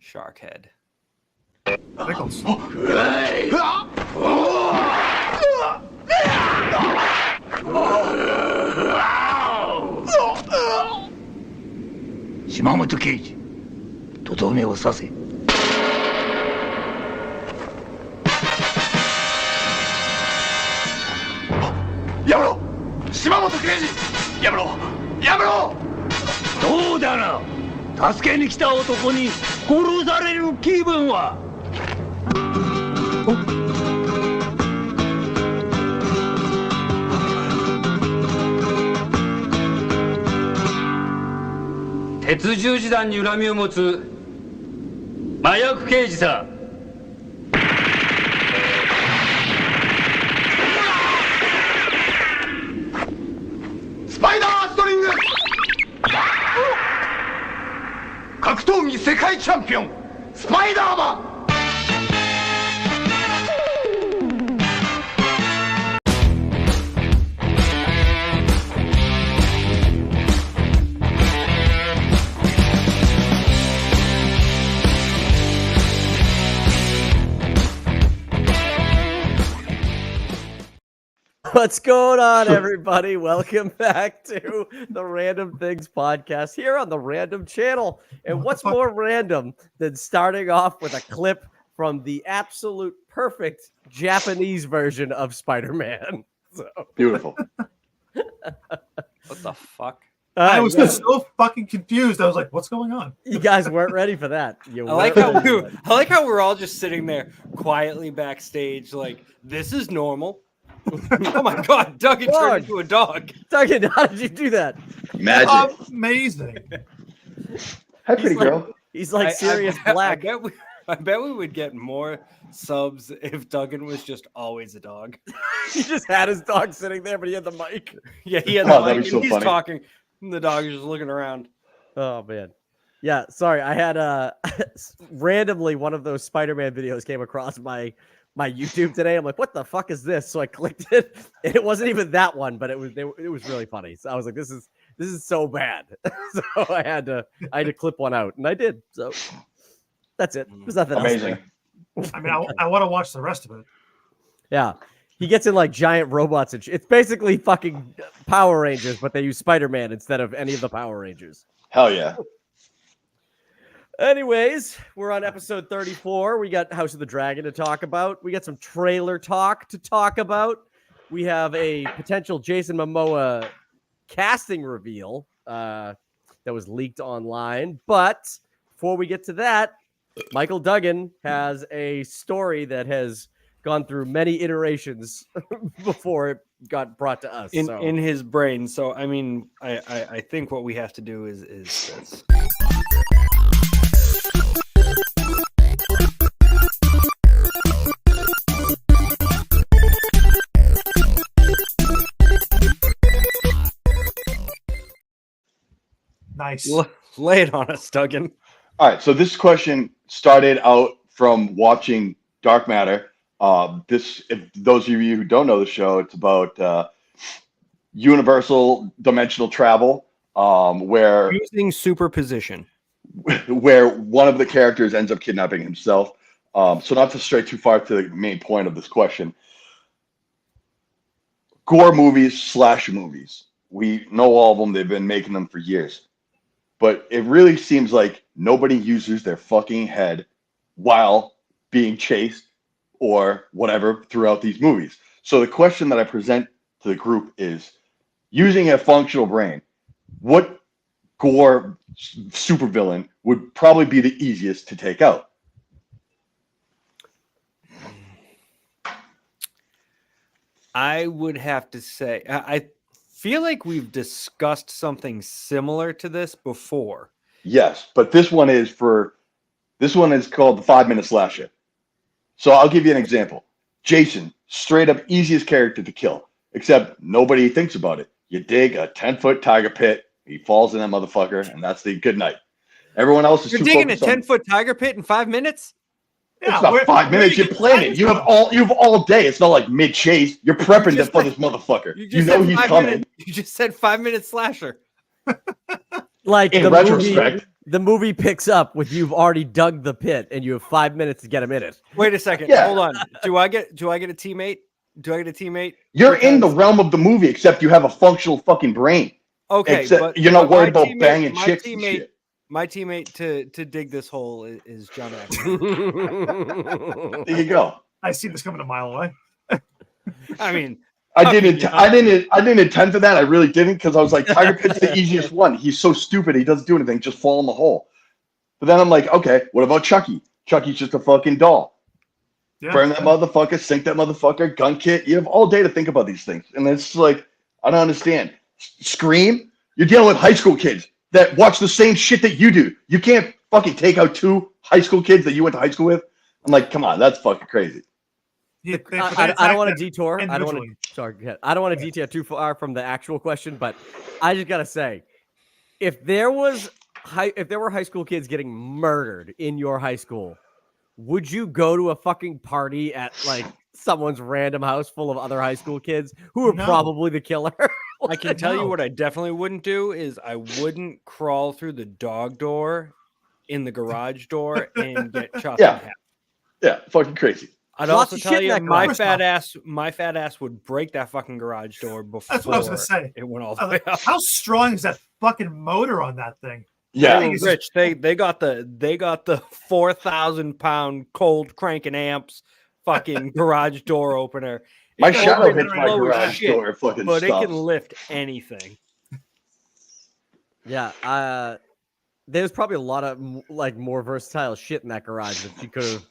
Shark head. Pickles. Shimamoto Cage. とどめを刺せ。やめろ島本刑事やめろやめろどうだな助けに来た男に殺される気分は鉄十字団に恨みを持つ麻薬刑事さ。スパイダーストリング格闘技世界チャンピオンスパイダーマンWhat's going on, everybody? Welcome back to the Random Things podcast here on the Random Channel. And what's more random than starting off with a clip from the absolute perfect Japanese version of Spider-Man? So. Beautiful. What the fuck? I was just so fucking confused. I was like, what's going on? You guys weren't ready for that. I like how we're all just sitting there quietly backstage like, this is normal. Oh my god, Duggan turned into a dog. Duggan, how did you do that? Magic. Amazing. Hi, pretty girl. He's like Sirius Black. I bet we would get more subs if Duggan was just always a dog. He just had his dog sitting there, but he had the mic. Yeah, he had the mic that'd be and so he's funny. talking. And the dog is just looking around. Oh, man. Yeah, sorry. I had randomly one of those Spider-Man videos came across my YouTube today. I'm like, what the fuck is this? So I clicked it, and it wasn't even that one, but it was really funny. So I was like, this is so bad. So I had to clip one out, and I did. So that's it. There's nothing Amazing. else. I mean, I want to watch the rest of it. Yeah. He gets in like giant robots and it's basically fucking Power Rangers, but they use Spider-Man instead of any of the Power Rangers. Hell yeah. Anyways, we're on episode 34. We got House of the Dragon to talk about. We got some trailer talk to talk about. We have a potential Jason Momoa casting reveal that was leaked online. But before we get to that, Michael Duggan has a story that has gone through many iterations before it got brought to us. In his brain. So, I mean, I think what we have to do is this. Nice. Lay it on us, Duggan. All right, so this question started out from watching Dark Matter. If those of you who don't know the show, it's about universal dimensional travel, where using superposition, where one of the characters ends up kidnapping himself. So not to stray too far to the main point of this question. Gore movies, slasher movies. We know all of them. They've been making them for years. But it really seems like nobody uses their fucking head while being chased or whatever throughout these movies. So the question that I present to the group is, using a functional brain, what gore supervillain would probably be the easiest to take out? I would have to say, I feel like we've discussed something similar to this before. Yes, but this one is called the 5-minute slasher. So I'll give you an example. Jason, straight up easiest character to kill, except nobody thinks about it. You dig a 10-foot tiger pit, he falls in that motherfucker, and that's the good night. Everyone else is You're too digging a focused on 10-foot tiger pit in 5 minutes? It's not 5 minutes. You plan it. You have all day. It's not like mid chase. You're prepping for this motherfucker. You know he's coming. You just said 5-minute slasher. Like in the retrospect, the movie picks up with you've already dug the pit and you have 5 minutes to get him in it. Wait a second. Yeah. Hold on. Do I get a teammate? Do I get a teammate? You're in the Because- realm of the movie, except you have a functional fucking brain. Okay, Except but you're not but worried my about teammate- banging my chicks and teammate- shit. My teammate to dig this hole is John Ackman. There you go. I see this coming a mile away. I mean, I didn't intend for that. I really didn't, because I was like, Tiger Pit's the easiest one. He's so stupid. He doesn't do anything. Just fall in the hole. But then I'm like, okay, what about Chucky? Chucky's just a fucking doll. Yeah. Burn that motherfucker, sink that motherfucker, gun kit. You have all day to think about these things. And it's like, I don't understand. Scream? You're dealing with high school kids that watch the same shit that you do. You can't fucking take out 2 high school kids that you went to high school with. I'm like, come on, that's fucking crazy. I don't want to detour. I don't want individually. to. Sorry, go ahead. I don't want to detour too far from the actual question, but I just gotta say, if there were high school kids getting murdered in your high school, would you go to a fucking party at like someone's random house full of other high school kids who are No. probably the killer? I can tell you No. what I definitely wouldn't do is I wouldn't crawl through the dog door in the garage door and get chopped Yeah. in half. Yeah, fucking crazy. I'd Lots also of tell shit in you that my garage. fat ass would break that fucking garage door before That's what I was gonna say. it went all I the was way like, up. how strong is that fucking motor on that thing? Yeah. Hey, It's Rich, they got the 4,000-pound cold cranking amps fucking garage door opener. My It's shadow slow hits my as garage shit, door fucking but it stuff. can lift anything. Yeah, there's probably a lot of like more versatile shit in that garage that she could have,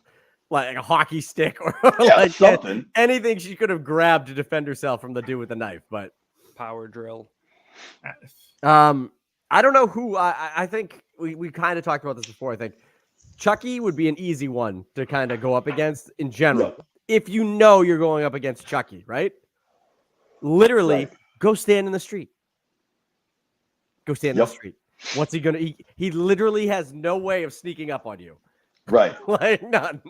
like a hockey stick or Yeah, like something. anything she could have grabbed to defend herself from the dude with the knife. But Power drill. I don't know who. I think we kind of talked about this before. I think Chucky would be an easy one to kind of go up against in general. Yeah. If you know you're going up against Chucky, right? Literally, Right. go stand in the street. Go stand in Yep. the street. What's he gonna? He literally has no way of sneaking up on you. Right. Like none.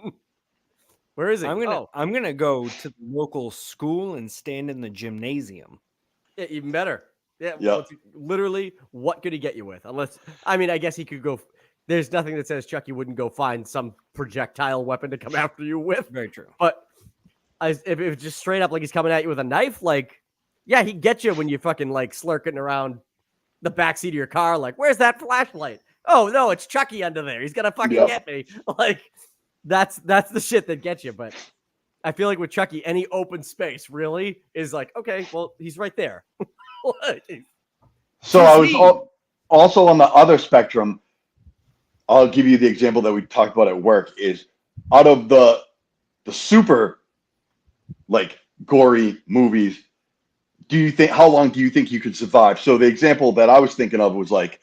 Where is he? I'm gonna go to the local school and stand in the gymnasium. Yeah, even better. Yeah, Yep. literally, what could he get you with? Unless, I mean, I guess he could go. There's nothing that says Chucky wouldn't go find some projectile weapon to come after you with. Very true. But if it's just straight up like he's coming at you with a knife, like, yeah, he'd get you when you fucking like slurking around the backseat of your car. Like, where's that flashlight? Oh no, it's Chucky under there. He's gonna fucking Yep. get me. Like, that's the shit that gets you. But I feel like with Chucky, any open space really is like, okay, well, he's right there. Like, So I was also on the other spectrum. I'll give you the example that we talked about at work is out of the super like gory movies, how long do you think you could survive? So the example that I was thinking of was like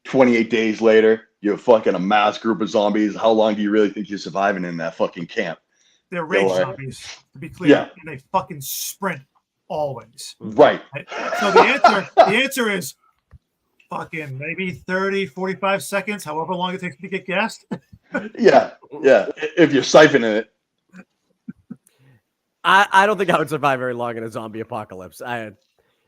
28 days later, you have fucking a mass group of zombies. How long do you really think you're surviving in that fucking camp? They're rage They're like- zombies, to be clear, Yeah. and they fucking sprint always. Right. Right? So the answer is fucking maybe 30, 45 seconds, however long it takes to get gassed. Yeah. Yeah. If you're siphoning it. I don't think I would survive very long in a zombie apocalypse.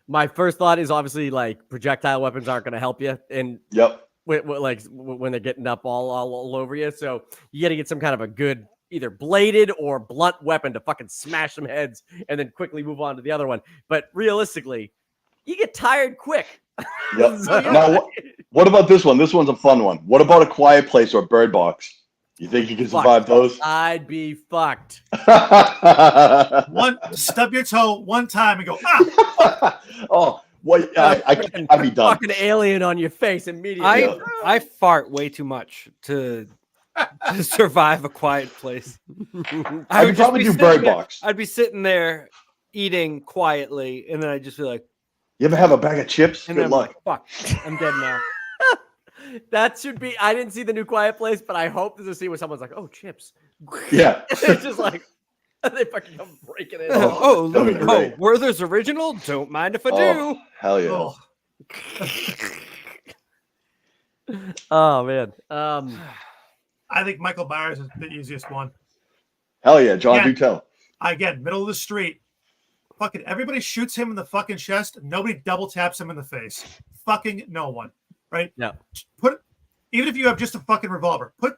My first thought is obviously like projectile weapons aren't going to help you, and Yep. when they're getting up all over you. So you got to get some kind of a good either bladed or blunt weapon to fucking smash some heads and then quickly move on to the other one. But realistically, you get tired quick. Yep. So, yeah. Now, what about this one? This one's a fun one. What about A Quiet Place or Bird Box? You think you can survive those? I'd be fucked. Stub your toe one time and go, ah! Oh, what? I'd be done. Fucking alien on your face immediately. I fart way too much to survive A Quiet Place. I could probably do Bird Box. I'd be sitting there eating quietly, and then I'd just be like, You ever have a bag of chips? and Good then luck. I'm like, fuck, I'm dead now. That should be. I didn't see the new Quiet Place, but I hope there's a scene where someone's like, "Oh, chips." Yeah. It's just like they fucking come breaking it. Oh, that'd be great. Werther's original. Don't mind if I do. Hell yeah. Oh, Oh man. I think Michael Myers is the easiest one. Hell yeah. John, Yeah. do tell. Again, middle of the street. Fucking everybody shoots him in the fucking chest. Nobody double taps him in the face. Fucking no one. Right? Yeah. even if you have just a fucking revolver, put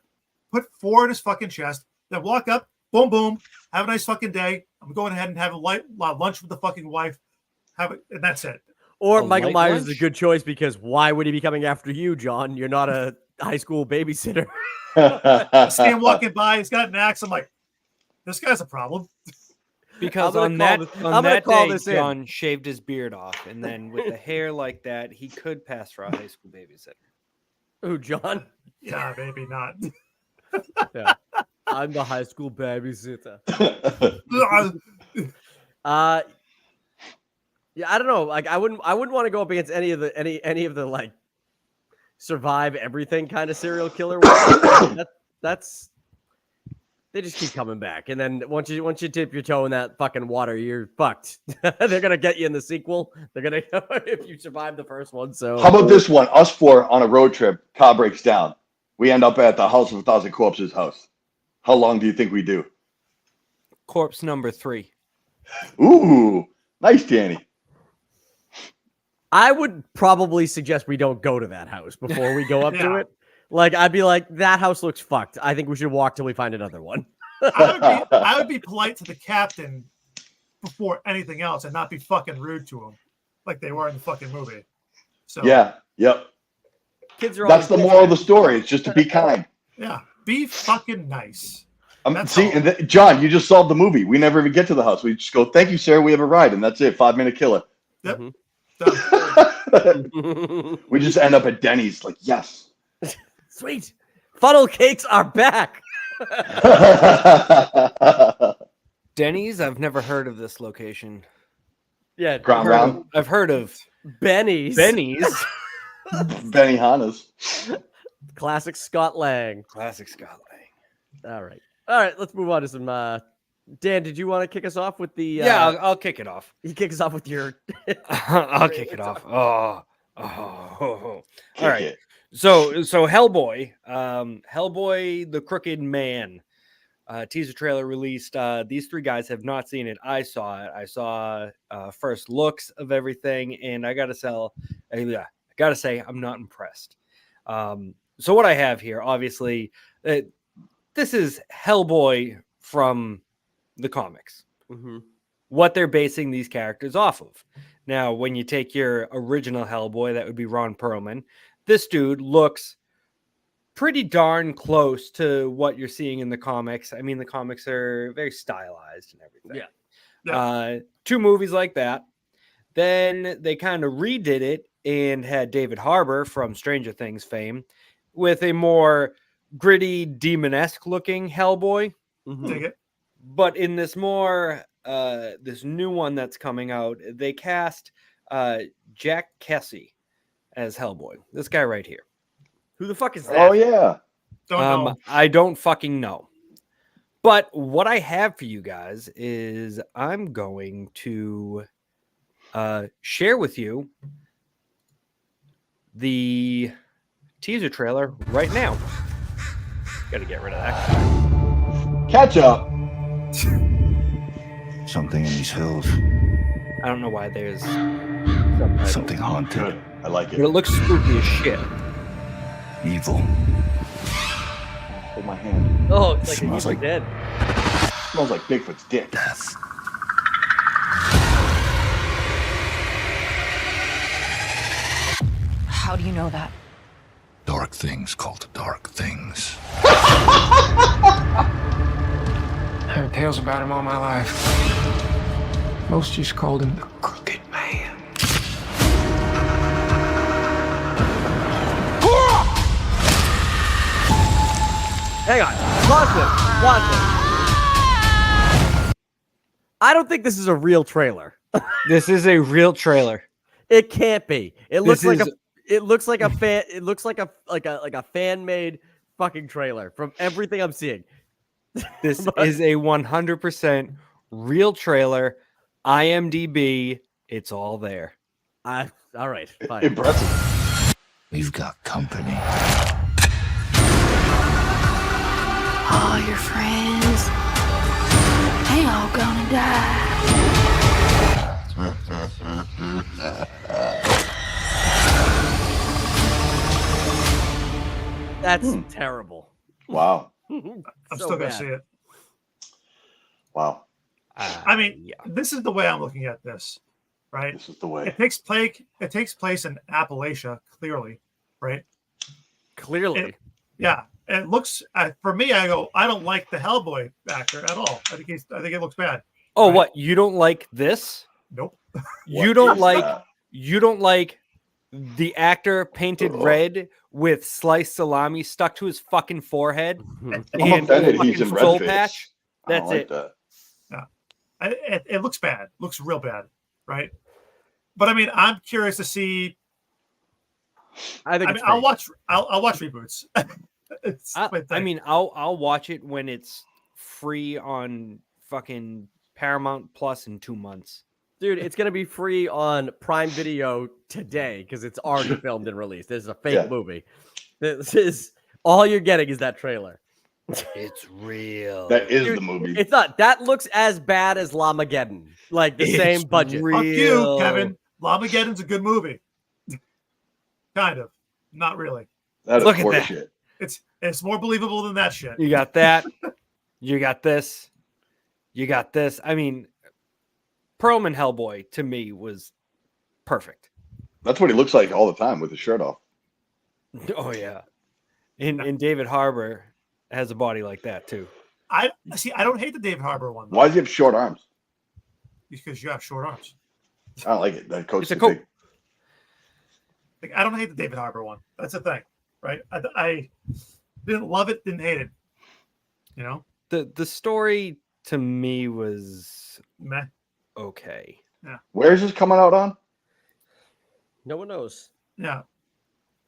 4 in his fucking chest, then walk up, boom, boom, have a nice fucking day. I'm going ahead and have a lunch with the fucking wife. And that's it. Or A Michael light Myers is lunch? a good choice because why would he be coming after you, John? You're not a high school babysitter. I see him walking by. He's got an axe. I'm like, this guy's a problem. Because I'm gonna on that call day, this in. John shaved his beard off, and then with the hair like that, he could pass for a high school babysitter. Who, John? Yeah, maybe not. Yeah. I'm the high school babysitter. Yeah, I don't know. Like, I wouldn't want to go up against any of the like survive everything kind of serial killer ones. That's they just keep coming back, and then once you dip your toe in that fucking water, you're fucked. They're gonna get you in the sequel. They're gonna if you survive the first one. So how about this one? Us 4 on a road trip. Car breaks down. We end up at the House of 1,000 Corpses house. How long do you think we do? Corpse number 3. Ooh, nice, Danny. I would probably suggest we don't go to that house before we go up to Yeah. it. Like, I'd be like, that house looks fucked. I think we should walk till we find another one. I would be polite to the captain before anything else and not be fucking rude to him like they were in the fucking movie. So Yeah, yep. Kids are That's the always moral of the story. It's just to be kind. yeah, be fucking nice. That's See, all. and John, you just solved the movie. We never even get to the house. We just go, "Thank you, sir. We have a ride," and that's it. 5-minute killer. Yep. Mhm. Done. We just end up at Denny's, like, yes. Sweet. Funnel cakes are back. Denny's. I've never heard of this location. Yeah. Ground round, I've heard of Benny's. Benny's. Benihana's. Classic Scott Lang. Classic Scott Lang. All right. All right. Let's move on to some. Dan, did you want to kick us off with the? Yeah, I'll kick it off. You kick us off with your. I'll kick it off. All Kick right. it. So Hellboy, Hellboy, the Crooked Man, teaser trailer released. These 3 guys have not seen it. I saw it. I saw first looks of everything, and I gotta say, I'm not impressed. So what I have here, obviously, this is Hellboy from the comics. Mhm. What they're basing these characters off of. Now, when you take your original Hellboy, that would be Ron Perlman. This dude looks pretty darn close to what you're seeing in the comics. I mean, the comics are very stylized and everything. Yeah. 2 movies like that. Then they kind of redid it and had David Harbour from Stranger Things fame with a more gritty, demon-esque looking Hellboy. Mhm. Dig it. But in this more this new one that's coming out, they cast Jack Kesey as Hellboy. This guy right here. Who the fuck is that? Oh yeah. Don't know. I don't fucking know. But what I have for you guys is I'm going to share with you the teaser trailer right now. Got to get rid of that. Catch up. Something in these hills. I don't know why there's subtitles. Something haunted. Good. I like But it it. looks spooky as shit. Evil. Hold my hand. Oh, it's like Smells he's like- dead. Smells like Bigfoot's dick. Death. How do you know that? Dark things called dark things. I heard tales about him all my life. Most just called him the Crooked Man. Hang on. Pause it. I don't think this is a real trailer. This is a real trailer. It can't be. It looks This like is- it looks like a fan. It looks like a fan made fucking trailer from everything I'm seeing. This But- is a 100% real trailer. IMDb, it's all there. All right, fine. Impressive. We've got company. All your friends, they all gonna die. That's terrible. Wow. I'm So still gonna bad. see it. Wow. I mean, this is the way I'm looking at this, right? This is the way. It takes place in Appalachia, clearly, right? Clearly. Yeah, and it looks for me. I go, I don't like the Hellboy actor at all. I think it looks bad. Oh, Right. what? You don't like this? Nope. You What don't is like that? you don't like the actor painted Ugh. red with sliced salami stuck to his fucking forehead I'm and offended a he's fucking in soul red face. patch? I don't That's like it. that. It looks bad. Looks real bad, right? But I mean, I'm curious to see. I think I mean, I'll watch reboots. It's my I thing. mean, I'll watch it when it's free on fucking Paramount Plus in 2 months. Dude, it's gonna be free on Prime Video today because it's already filmed and released. This is a fake movie. This is all you're getting is that trailer. It's real. That is Dude, the movie. It's not. That looks as bad as Lamageddon, like the same budget. real. Fuck you, Kevin. Lamageddon's a good movie. Kind of, not really. That is Look at horse that. shit. It's more believable than that shit. You got that. You got this. You got this. I mean, Perlman Hellboy to me was perfect. That's what he looks like all the time with his shirt off. Oh yeah. And David Harbour has a body like that too. I see. I don't hate the David Harbour one though, Why does he have short arms? because you have short arms. I don't like it. That coat's It's a too coat. big. Like, I don't hate the David Harbour one. That's the thing, right? I didn't love it, didn't hate it. You know, The story to me was meh. okay. Where is this coming out on? No one knows. Yeah,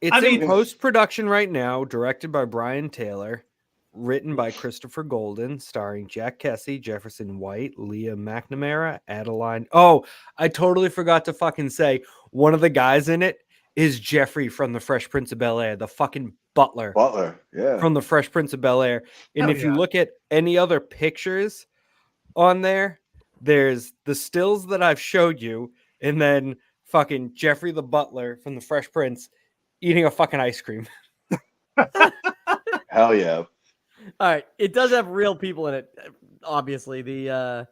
It's I mean- in post-production right now, directed by Brian Taylor, written by Christopher Golden, starring Jack Kesey, Jefferson White, Leah McNamara, Adeline. Oh, I totally forgot to fucking say one of the guys in it is Jeffrey from the Fresh Prince of Bel-Air, the fucking butler Butler. Yeah. from the Fresh Prince of Bel-Air. And Hell if you yeah. look at any other pictures on there, there's the stills that I've showed you, and then fucking Jeffrey the butler from the Fresh Prince eating a fucking ice cream. Hell yeah. All right, it does have real people in it. Obviously, I've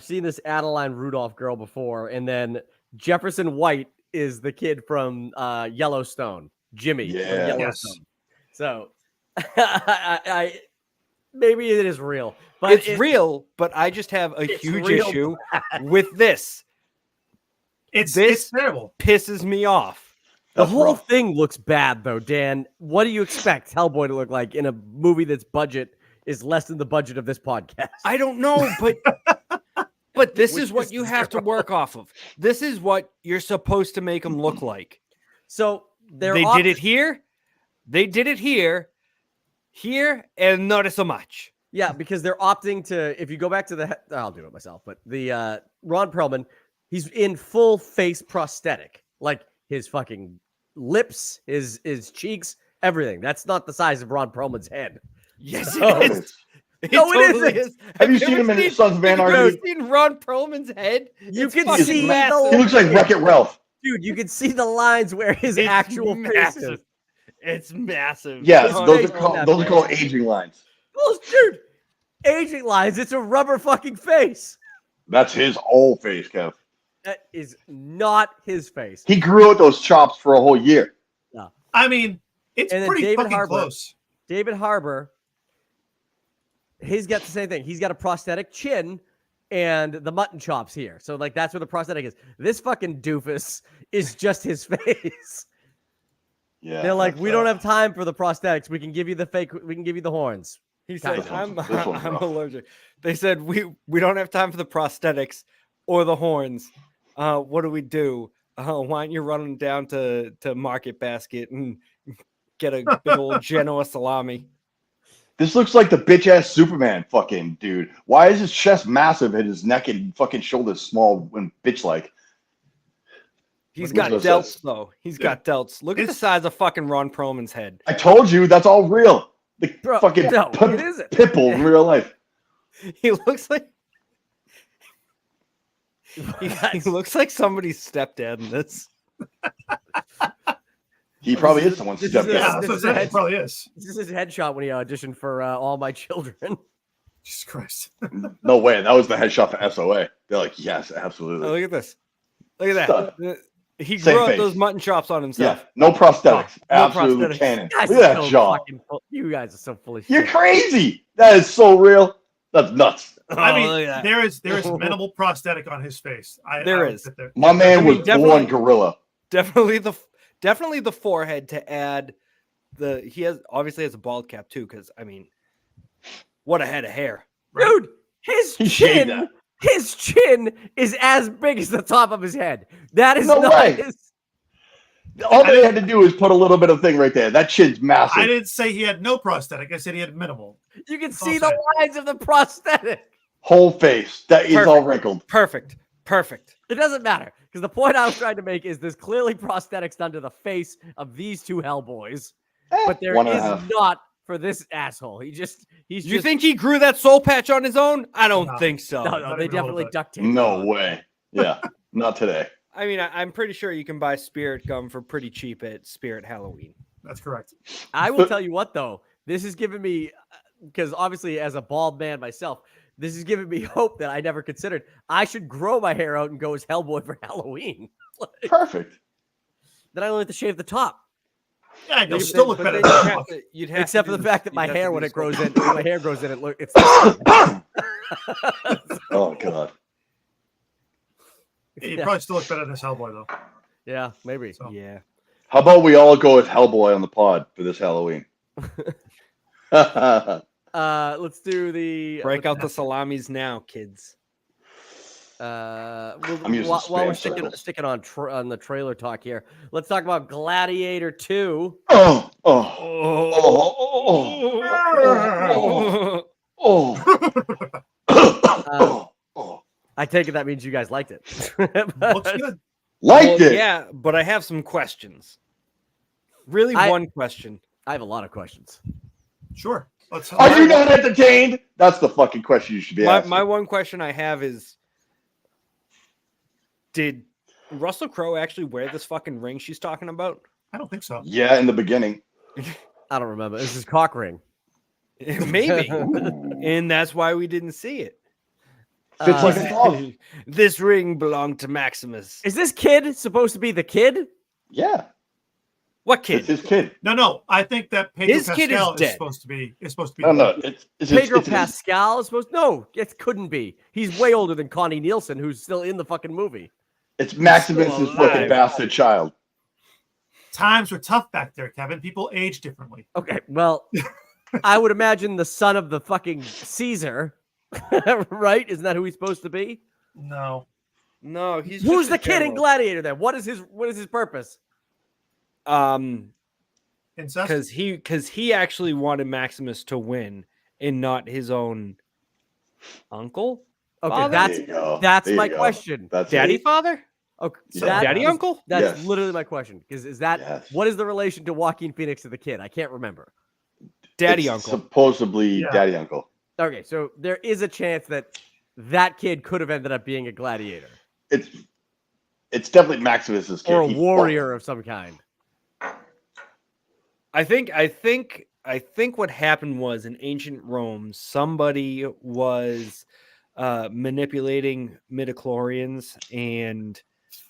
seen this Adeline Rudolph girl before, and then Jefferson White is the kid from Yellowstone, Jimmy from Yeah. Yellowstone. So, I maybe it is real, but It's real, but I just have a it's huge real issue with this. it's This- terrible. Pisses me off. The That's whole rough. thing looks bad, though, Dan. What do you expect Hellboy to look like in a movie that's budget is less than the budget of this podcast? I don't know, but this Which is what is you have to zero. work off of. This is what you're supposed to make them look like. So They did it here. They did it here, and not so much. Yeah, because they're opting to. If you go back to I'll do it myself. But the Ron Perlman, he's in full face prosthetic, like his fucking lips, his cheeks, everything. That's not the size of Ron Perlman's head. Yes, Oh, it is. No, it isn't. is. Have you you seen ever him in seen- Sons of have you Anarchy? ever seen Ron Perlman's head? You It's can fucking see massive. He looks like Wreck-It Ralph. Dude, you can see the lines where his It's actual face massive. is. It's massive. Yes, His those face are on called that those are face. called aging lines. Dude, aging lines. It's a rubber fucking face. That's his whole face, Kev. That is not his face. He grew out those chops for a whole year. I mean, it's And then pretty David fucking Harbour. close. David Harbour, he's got the same thing. He's got a prosthetic chin and the mutton chops here. So, like, that's where the prosthetic is. This fucking doofus is just his face. Yeah. They're like, that's, we don't have time for the prosthetics. We can give you the fake. We can give you the horns. He Kind said, of. This one's I'm rough. allergic. They said, we don't have time for the prosthetics or the horns. What do we do? Why don't you run them down to Market Basket and get a big old Genoa salami? This looks like the bitch ass Superman fucking dude. Why is his chest massive and his neck and fucking shoulders small and bitch like? He's Look got at delts, this. though. He's got delts. Look at the size of fucking Ron Perlman's head. I told you that's all real. The Bro, fucking no, pip- it isn't. Pitbull in real life. He looks like he looks like somebody's stepdad in this. He probably is someone's this is stepdad. Yeah, This that's what is I'm saying. a- It probably is. This is his headshot when he auditioned for All My Children. Jesus Christ. No way. That was the headshot for SOA. They're like, yes, Oh, absolutely. look at this. Look at Stud. that. He Same grew up face. those mutton chops on Yeah, himself. no prosthetics. No Absolutely prosthetics. canon. You guys Look at are that so jaw. fucking you guys are so full of You're shit. crazy. That is so real. That's nuts. I Oh, mean, look at that. there is minimal prosthetic on his face. There I would is. sit there. My man I mean, was definitely- born gorilla. Definitely the forehead to add he obviously has a bald cap too, because I mean, what a head of hair. Dude, his He shaved chin, that. his chin is as big as the top of his head. That is No not way. his. All they had to do is put a little bit of thing right there. That chin's I massive. didn't say he had no prosthetic. I said he had minimal. You can I'll see say. the lines of the prosthetic. Whole face. That is all wrinkled. Perfect. It doesn't matter because the point I was trying to make is there's clearly prosthetics done to the face of these two Hellboys, but there One and a is half. not for this asshole. He's You just think he grew that soul patch on his own? I don't No. think so. no, Not they even a little definitely bit. duct taped. it No on. way. Yeah, not today. I mean, I'm pretty sure you can buy spirit gum for pretty cheap at Spirit Halloween. That's correct. I will tell you what though, this is giving me because obviously as a bald man myself, this is giving me hope that I never considered. I should grow my hair out and go as Hellboy for Halloween. Perfect. Then I only have to shave the top. Yeah, you'll But still look but better. then than you'd that. have to- you'd have Except to for do the fact that you'd my have to hair, do when the it grows sculpt. in, when my hair grows in, it's Oh god. You'd probably still look better than this Hellboy, though. yeah, maybe. So. Yeah. How about we all go with Hellboy on the pod for this Halloween? Let's do the Break out the salamis now, kids. I'm using while we're spam circles. sticking on the trailer talk here, let's talk about Gladiator 2. Oh, oh, Oh. oh, oh, oh, oh. I take it that means you guys liked it. Looks good. Liked it. Yeah, but I have some questions. Really, one question. I have a lot of questions. Sure. Let's. Are you not entertained? That's the fucking question you should be asking. My one question I have is, did Russell Crowe actually wear this fucking ring she's talking about? I don't think so. Yeah, in the beginning. I don't remember. This is cock ring. Maybe. And that's why we didn't see it. Fits like a glove. This ring belonged to Maximus. Is this kid supposed to be the kid? Yeah, What it's kid? his kid. No. I think that Pedro His kid is Pascal dead. supposed to be. Is supposed to be. No, no, it's Pedro it's his- Pascal is supposed. No, it couldn't be. He's way older than Connie Nielsen, who's still in the fucking movie. It's Maximus' still fucking alive. bastard child. Times were tough back there, Kevin. People age differently. Okay, well, I would imagine the son of the fucking Caesar, right? Isn't that who he's supposed to be? No. No, he's Who's just the a kid in general. Gladiator then? What is his purpose? Incest. Because he actually wanted Maximus to win and not his own uncle. Okay, Father? that's There you go. that's There my you go. question. That's Daddy it. father? Okay, Yeah. Daddy uncle? That's Yes. literally my question. Because is that Yes. what is the relation to Joaquin Phoenix to the kid? I can't remember. Daddy It's uncle. Supposedly Yeah. daddy uncle. Okay, so there is a chance that that kid could have ended up being a gladiator It's definitely Maximus's kid. or a He warrior of some kind. I think what happened was in ancient Rome, somebody was manipulating midichlorians, and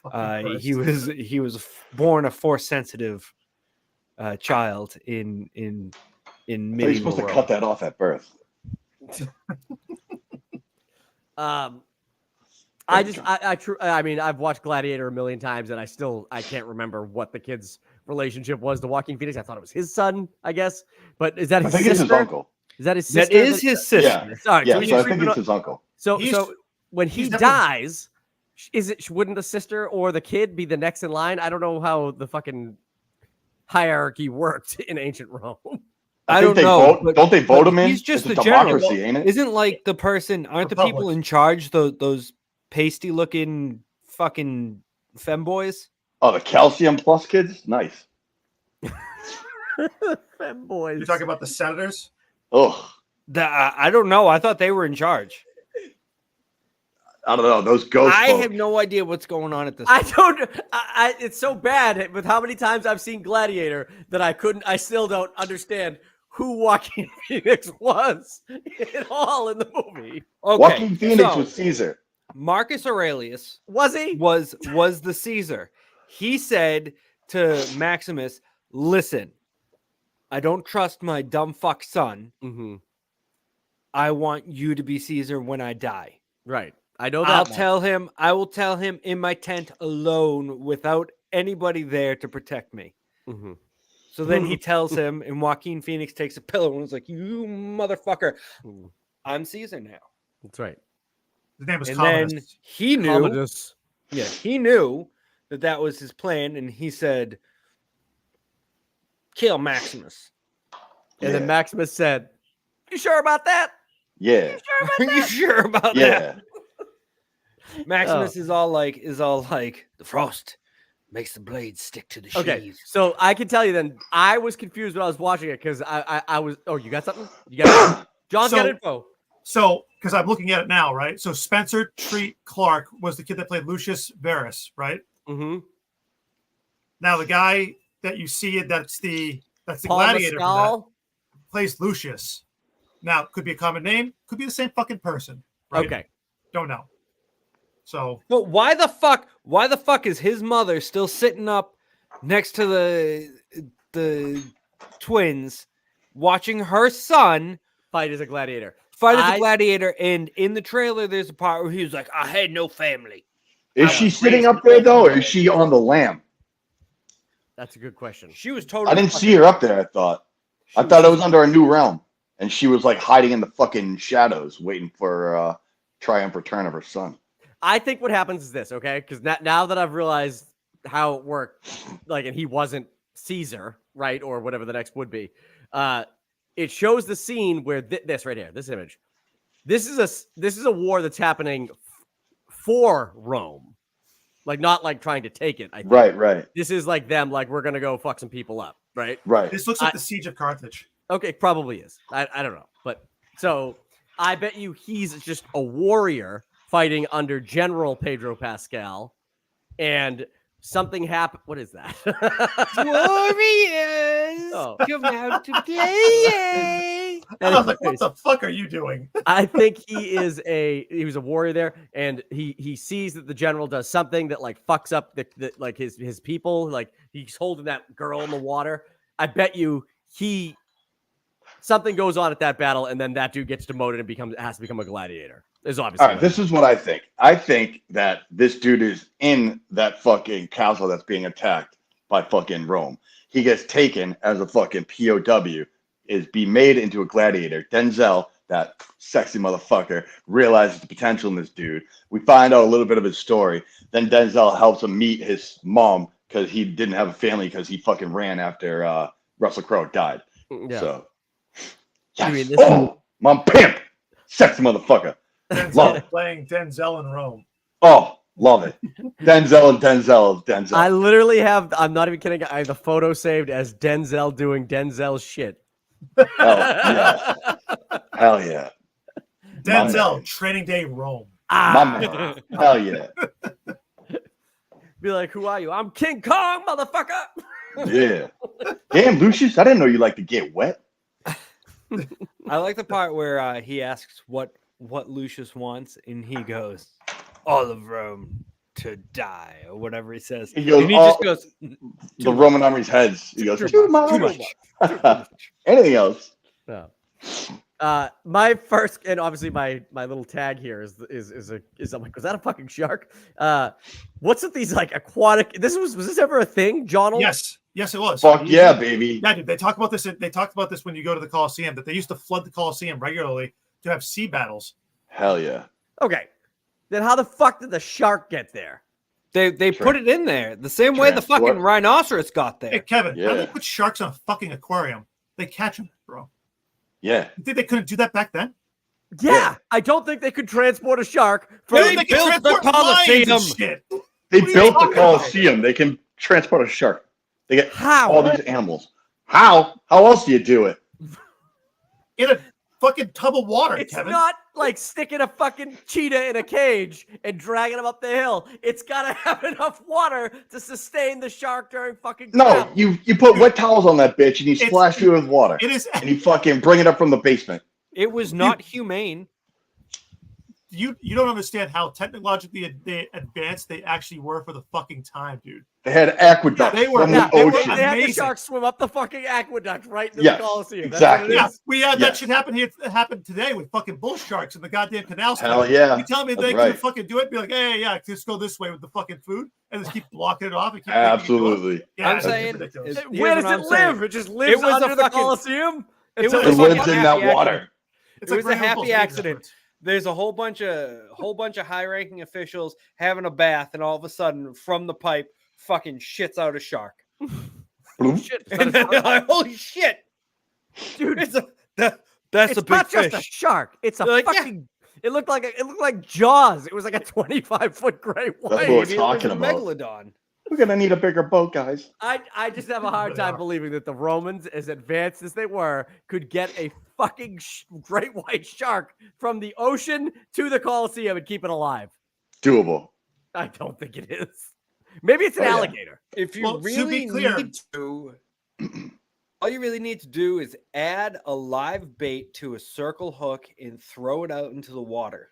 Fucking he Christ. was born a force sensitive child in I thought you were medieval supposed to Rome. cut that off at birth. I mean, I've watched Gladiator a million times, and I can't remember what the kid's relationship was to Joaquin Phoenix. I thought it was his son, I guess. But is that I his think sister? it's his uncle. Is that his That sister? is his sister. Yeah. Sorry, Yeah, so so he's I think creeping it's up- his uncle. So He's- when he he's definitely- dies, wouldn't the sister or the kid be the next in line? I don't know how the fucking hierarchy worked in ancient Rome. I think don't they know. vote- don't they vote him in? He's just It's the a general. democracy, ain't it? Isn't like the person? Aren't the people Republic. in charge those pasty looking fucking femboys? Oh, the calcium plus kids? Nice. Femboys. You're talking about the senators. Ugh. I don't know. I thought they were in charge. I don't know. Those ghost I folk. have no idea what's going on at this I point. don't. It's so bad with how many times I've seen Gladiator that I still don't understand who Joaquin Phoenix was at all in the movie. Okay, Joaquin Phoenix so was Caesar. Marcus Aurelius Was he? was the Caesar. He said to Maximus, "Listen, I don't trust my dumb fuck son. Mm-hmm. I want you to be Caesar when I die. Right. I know that. I will tell him in my tent alone without anybody there to protect me." Mm-hmm. So then he tells him, and Joaquin Phoenix takes a pillow and was like, "You motherfucker, I'm Caesar now." That's right. His name was And Commodus. then he knew, Commodus. yeah, he knew that was his plan, and he said, "Kill Maximus." And then Maximus said, "You sure about that? Yeah. Are you sure about Yeah. that? Maximus is all like, the frost makes the blade stick to the sheath. Okay, so I can tell you then, I was confused when I was watching it because I was. Oh, you got something? You got John's got info. So, because I'm looking at it now, right? So Spencer Treat Clark was the kid that played Lucius Verus, right? Mm-hmm. Now the guy that you see that's the Paul gladiator for that, Mescal? plays Lucius. Now, could be a common name, could be the same fucking person. Right? Okay. Don't know. So, But why the fuck is his mother still sitting up next to the twins, watching her son Fight as a gladiator. fight as a gladiator? And in the trailer, there's a part where he was like, "I had no family." Is she sitting up there though, or is she on the lamb? That's a good question. She was totally. I didn't see her up there. I thought it was under a new realm, and she was like hiding in the fucking shadows, waiting for triumphant return of her son. I think what happens is this, okay? Because now that I've realized how it worked, like, and he wasn't Caesar, right, or whatever the next would be. It shows the scene where this right here, this image. This is a war that's happening for Rome, like not like trying to take it. I think. Right. This is like them, like we're gonna go fuck some people up, right? Right. this looks like the Siege of Carthage. Okay, probably is. I don't know, but so I bet you he's just a warrior fighting under General Pedro Pascal, and something happened. What is that? Warriors, come out to play. I was like, what the fuck are you doing? I think he was a warrior there, and he sees that the general does something that like fucks up the like his people. Like he's holding that girl in the water. I bet you something goes on at that battle, and then that dude gets demoted and has to become a gladiator. Is obviously All right, this is what I think. I think that this dude is in that fucking castle that's being attacked by fucking Rome. He gets taken as a fucking POW, be made into a gladiator. Denzel, that sexy motherfucker, realizes the potential in this dude. We find out a little bit of his story. Then Denzel helps him meet his mom because he didn't have a family because he fucking ran after Russell Crowe died. Yeah. So, I yes. mean, Mom pimp, sexy motherfucker. Love Denzel it. playing Denzel in Rome. Oh, love it. Denzel. I literally I'm not even kidding. I have the photo saved as Denzel doing Denzel shit. Hell yeah. Hell yeah. Denzel, Training Day Rome. My man. Hell yeah. Be like, who are you? I'm King Kong, motherfucker. Yeah. Damn, Lucius, I didn't know you like to get wet. I like the part where he asks what Lucius wants, and he goes, "All of Rome to die," or whatever he says. He goes, and he just goes, the Roman army's heads. He goes, too much. Anything else? No. My first, and obviously my little tag here is I'm like, was that a fucking shark? What's with these like aquatic? Was this ever a thing, John? Yes, it was. Fuck yeah, baby. Yeah, dude. They talk about this. They talked about this when you go to the Coliseum, that they used to flood the Coliseum regularly to have sea battles. Hell yeah. Okay. Then how the fuck did the shark get there? They put it in there the same way the fucking rhinoceros got there. Hey, Kevin, how do Yeah. they put sharks in a fucking aquarium? They catch them, bro. Yeah. You think they couldn't do that back then? Yeah, I don't think they could transport a shark from. They can built the transport lions and Coliseum. shit. They What are you built the talking about? Coliseum. They can transport a shark. They get How? all these animals. How? How else do you do it? In a fucking tub of water, It's Kevin. not like sticking a fucking cheetah in a cage and dragging him up the hill. It's got to have enough water to sustain the shark during fucking No, travel. you put wet towels on that bitch and you splash it with water. It is. And you fucking bring it up from the basement. It was not humane. You don't understand how technologically advanced they actually were for the fucking time, dude. They had aqueducts they were- from yeah, the they were ocean. They had the Amazing. sharks swim up the fucking aqueduct right into Yes, the Coliseum. exactly. Yeah, we had that Yes. shit happen here. It happened today with fucking bull sharks in the goddamn canal. Hell yeah. You tell me That's they right. could fucking do it? Be like, hey, yeah, just go this way with the fucking food and just keep blocking it off. And keep making it go up. Absolutely. Yeah, I'm it's saying, ridiculous. here's Where what does I'm it saying. live? It just lives was a under the fucking- Coliseum? It until was It a they fucking lives fucking- in happy that water. accident. It's It like was a bringing happy Bulls Games accident. different. There's a whole bunch of high-ranking officials having a bath, and all of a sudden, from the pipe, fucking shits out a shark. Bloop. Shit, is that And a they're shark? like, holy shit, Dude, it's that's it's a big not fish. just a shark. It's a They're like, yeah. fucking. It looked like Jaws. It was like a 25-foot great white. That's what Maybe we're it was talking a about. megalodon. We're gonna need a bigger boat, guys. I just have a hard Really time are. believing that the Romans, as advanced as they were, could get a fucking great white shark from the ocean to the Coliseum and keep it alive. Doable. I don't think it is. Maybe it's an Oh, yeah. alligator. If you Well, to be really clear- need to, all you really need to do is add a live bait to a circle hook and throw it out into the water.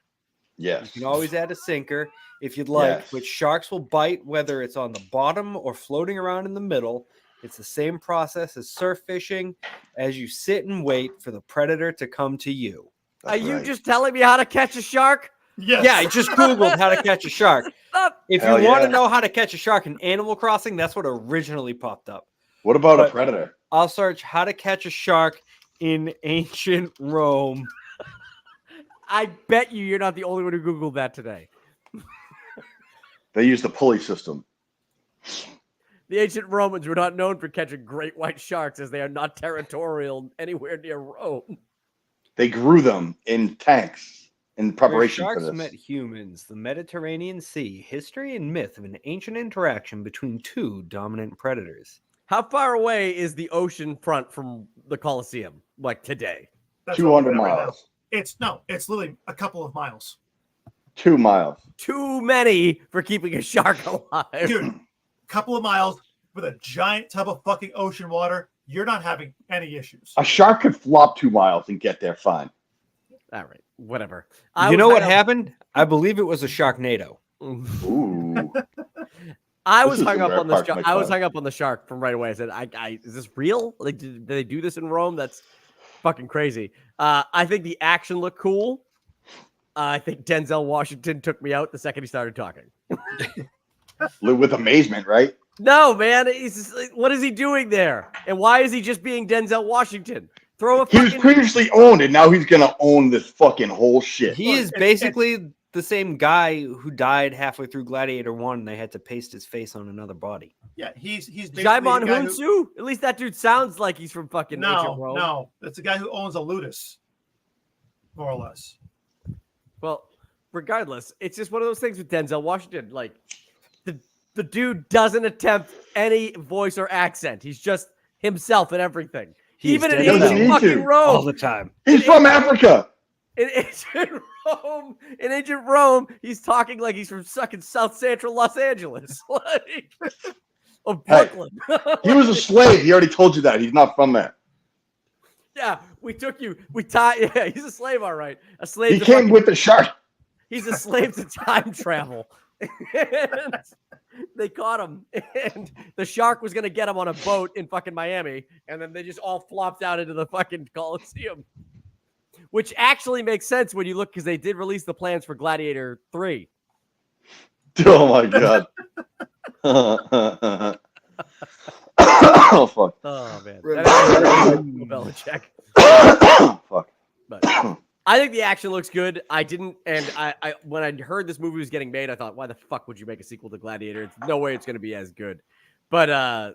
You Yes. can always add a sinker if you'd like, Yes. but sharks will bite whether it's on the bottom or floating around in the middle. It's the same process as surf fishing as you sit and wait for the predator to come to you. Are That's you right. just telling me how to catch a shark? Yes. Yeah, I just Googled how to catch a shark. Stop. If Hell you want yeah. to know how to catch a shark in Animal Crossing, that's what originally popped up. What about a But- predator? I'll search how to catch a shark in ancient Rome. I bet you're not the only one who Googled that today. They use the pulley system. The ancient Romans were not known for catching great white sharks, as they are not territorial anywhere near Rome. They grew them in tanks in Where preparation for sharks this. met humans, the Mediterranean Sea, history and myth of an ancient interaction between two dominant predators. How far away is the ocean front from the Coliseum, like today? That's what we're 200 at right now. miles. It's literally a couple of miles. 2 miles. Too many for keeping a shark alive. Dude, couple of miles with a giant tub of fucking ocean water. You're not having any issues. A shark could flop 2 miles and get there fine. All right, whatever. You know what happened? I believe it was a Sharknado. Ooh. I This was is hung a up rare on the part of shark. my I was time. hung up on the shark from right away. I said, is this real? Like, did they do this in Rome? That's fucking crazy. I think the action looked cool. I think Denzel Washington took me out the second he started talking. Live with amazement, right? No, man. He's just, like, what is he doing there? And why is he just being Denzel Washington? Throw a He was fucking. previously owned, and now he's gonna own this fucking whole shit. He is basically the same guy who died halfway through Gladiator 1 and they had to paste his face on another body. Yeah, he's basically Jaimon the guy who- Hunsu? At least that dude sounds like he's from fucking ancient Rome. No, that's the guy who owns a ludus, more or less. Well, regardless, it's just one of those things with Denzel Washington. Like, the dude doesn't attempt any voice or accent. He's just himself in everything. He's Even in Denzel. ancient Doesn't need fucking to. All Rome. the time. He's from Africa. In ancient Rome, he's talking like he's from fucking South Central Los Angeles. Like, or Hey, Brooklyn. He was a slave. He already told you that. He's not from there. Yeah, we took you. Yeah, he's a slave, all right. A slave. He to came fucking- with the shark. He's a slave to time travel. And they caught him, and the shark was gonna get him on a boat in fucking Miami, and then they just all flopped out into the fucking Coliseum, which actually makes sense when you look, because they did release the plans for Gladiator 3. Oh my god. Oh fuck. Oh man, Right. that is Belichick. Fuck. But I think the action looks good. I didn't, and I when I heard this movie was getting made, I thought, why the fuck would you make a sequel to Gladiator? It's no way it's going to be as good. But I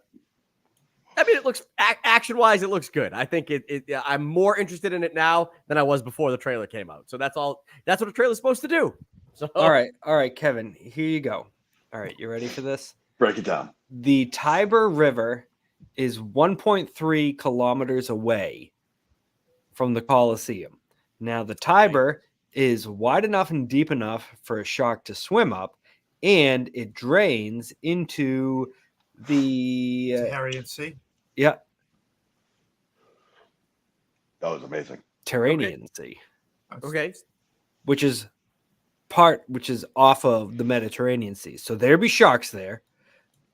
mean, it looks action-wise, it looks good. I think I'm more interested in it now than I was before the trailer came out. So that's all. That's what a trailer's supposed to do. So All right, Kevin, here you go. All right, you ready for this? Break it down. The Tiber River is 1.3 kilometers away from the Colosseum. Now, the Tiber is wide enough and deep enough for a shark to swim up, and it drains into the Taharian Sea. yeah, That was amazing. Terranean Sea, Okay. which is off of the Mediterranean Sea. So there be sharks there.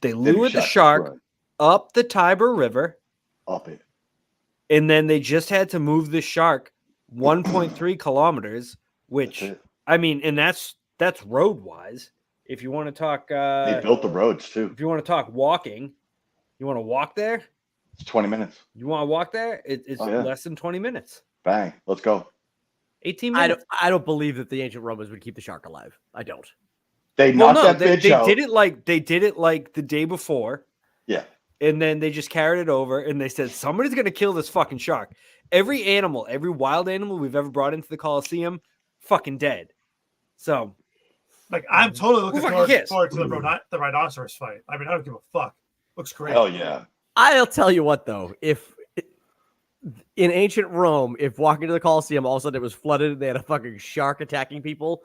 They lured the shark Right. up the Tiber River, Up it. and then they just had to move the shark 1.3 kilometers, which That's it. I mean, and that's road wise. If you want to talk, They built the roads too. if you want to talk walking, you want to walk there. It's 20 minutes. You want to walk there? It's Oh, yeah. less than 20 minutes. Bang. Let's go. 18 I minutes. don't believe that the ancient Romans would keep the shark alive. I don't. They Well, knocked no, that they bitch out. did it like the day before, Yeah. and then they just carried it over, and they said somebody's gonna kill this fucking shark. Every animal, every wild animal we've ever brought into the Coliseum, fucking dead. So Like, I'm totally looking Who fucking forward cares? to the rhinoceros fight. I mean, I don't give a fuck. Looks great. Hell yeah. I'll tell you what, though, if in ancient Rome, if walking to the Colosseum, all of a sudden it was flooded and they had a fucking shark attacking people,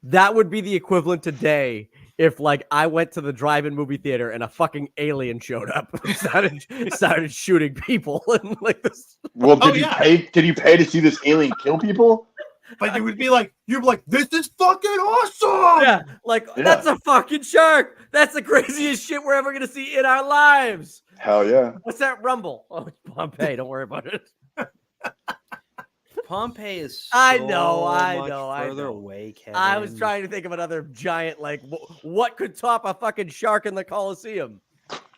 that would be the equivalent today if, like, I went to the drive-in movie theater and a fucking alien showed up and started shooting people and like this. Well, Oh, did you yeah. pay? Did you pay to see this alien kill people? But you'd be like, this is fucking awesome. Yeah, like Yeah. that's a fucking shark. That's the craziest shit we're ever gonna see in our lives. Hell yeah. What's that rumble? Oh, it's Pompeii. Don't worry about it. Pompeii is so I know, much further know. away, Kevin. I was trying to think of another giant, like, what could top a fucking shark in the Colosseum?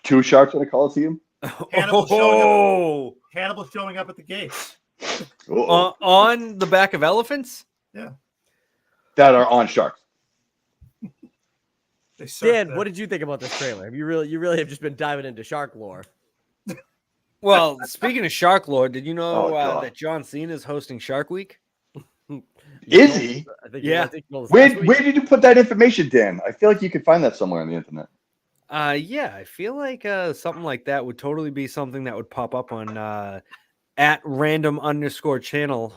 2 sharks in a Coliseum? Hannibal Oh, Hannibal showing up at the gates. Uh-oh. on the back of elephants. That are on sharks. They surf Dan, there. what did you think about this trailer? Have you really have just been diving into shark lore? Well, speaking of Shark Lord, did you know Oh, God. that John Cena is hosting Shark Week? Is he? I think Yeah. I think you know this Where last week. did you put that information, Dan? I feel like you could find that somewhere on the internet. Yeah, I feel like something like that would totally be something that would pop up on at @random_channel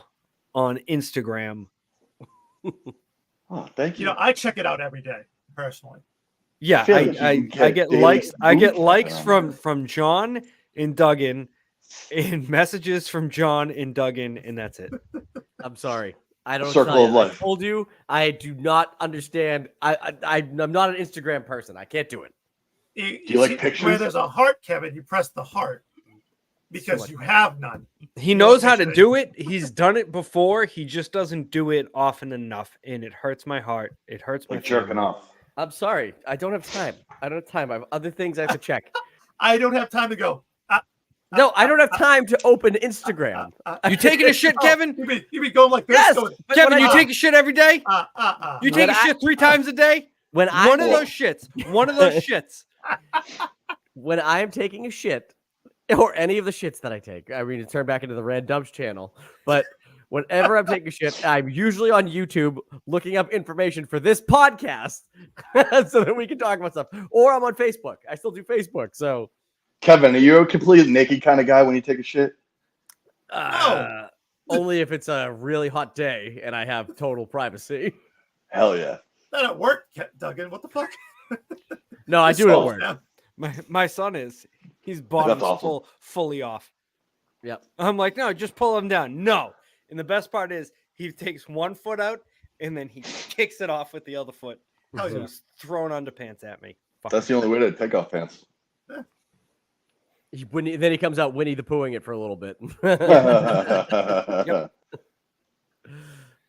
on Instagram. Oh, thank You you. know, I check it out every day personally. Yeah, feel like you can I get get daily likes. I get movie likes content on from John and Duggan, and messages from John and Duggan, and that's it. I'm sorry. I don't Circle tell of you. I life. told you I do not understand. I'm not an Instagram person. I can't do it. Do you like Where pictures? there's a heart, Kevin, you press the heart because much you better. have none. He knows how to actually- do it. He's done it before. He just doesn't do it often enough, and it hurts my heart. It hurts my Like jerking family. off. I'm sorry. I don't have time. I don't have time. I have other things I have to check. I don't have time to go. No, I don't have time to open Instagram. You taking a shit, Kevin? You be going like this? Yes, Going, but Kevin, when you I- take a shit every day? You When take a I- shit 3 times a day? when I One of those shits. One of those shits. when I am taking a shit, or any of the shits that I take, I mean, to turn back into the Red Dumps channel, but whenever I'm taking a shit, I'm usually on YouTube looking up information for this podcast so that we can talk about stuff. Or I'm on Facebook. I still do Facebook. So Kevin, are you a completely naked kind of guy when you take a shit? only if it's a really hot day and I have total privacy. Hell yeah. That at work, Duggan. What the fuck? No, I do it at solves work. Yeah. My son is. He's bottoms awesome. fully off. Yep. I'm like, no, just pull him down. No. And the best part is he takes one foot out and then he kicks it off with the other foot. Hell So yeah. he's throwing underpants at me. Fuck. That's the only way to take off pants. Then he comes out Winnie the Poohing it for a little bit.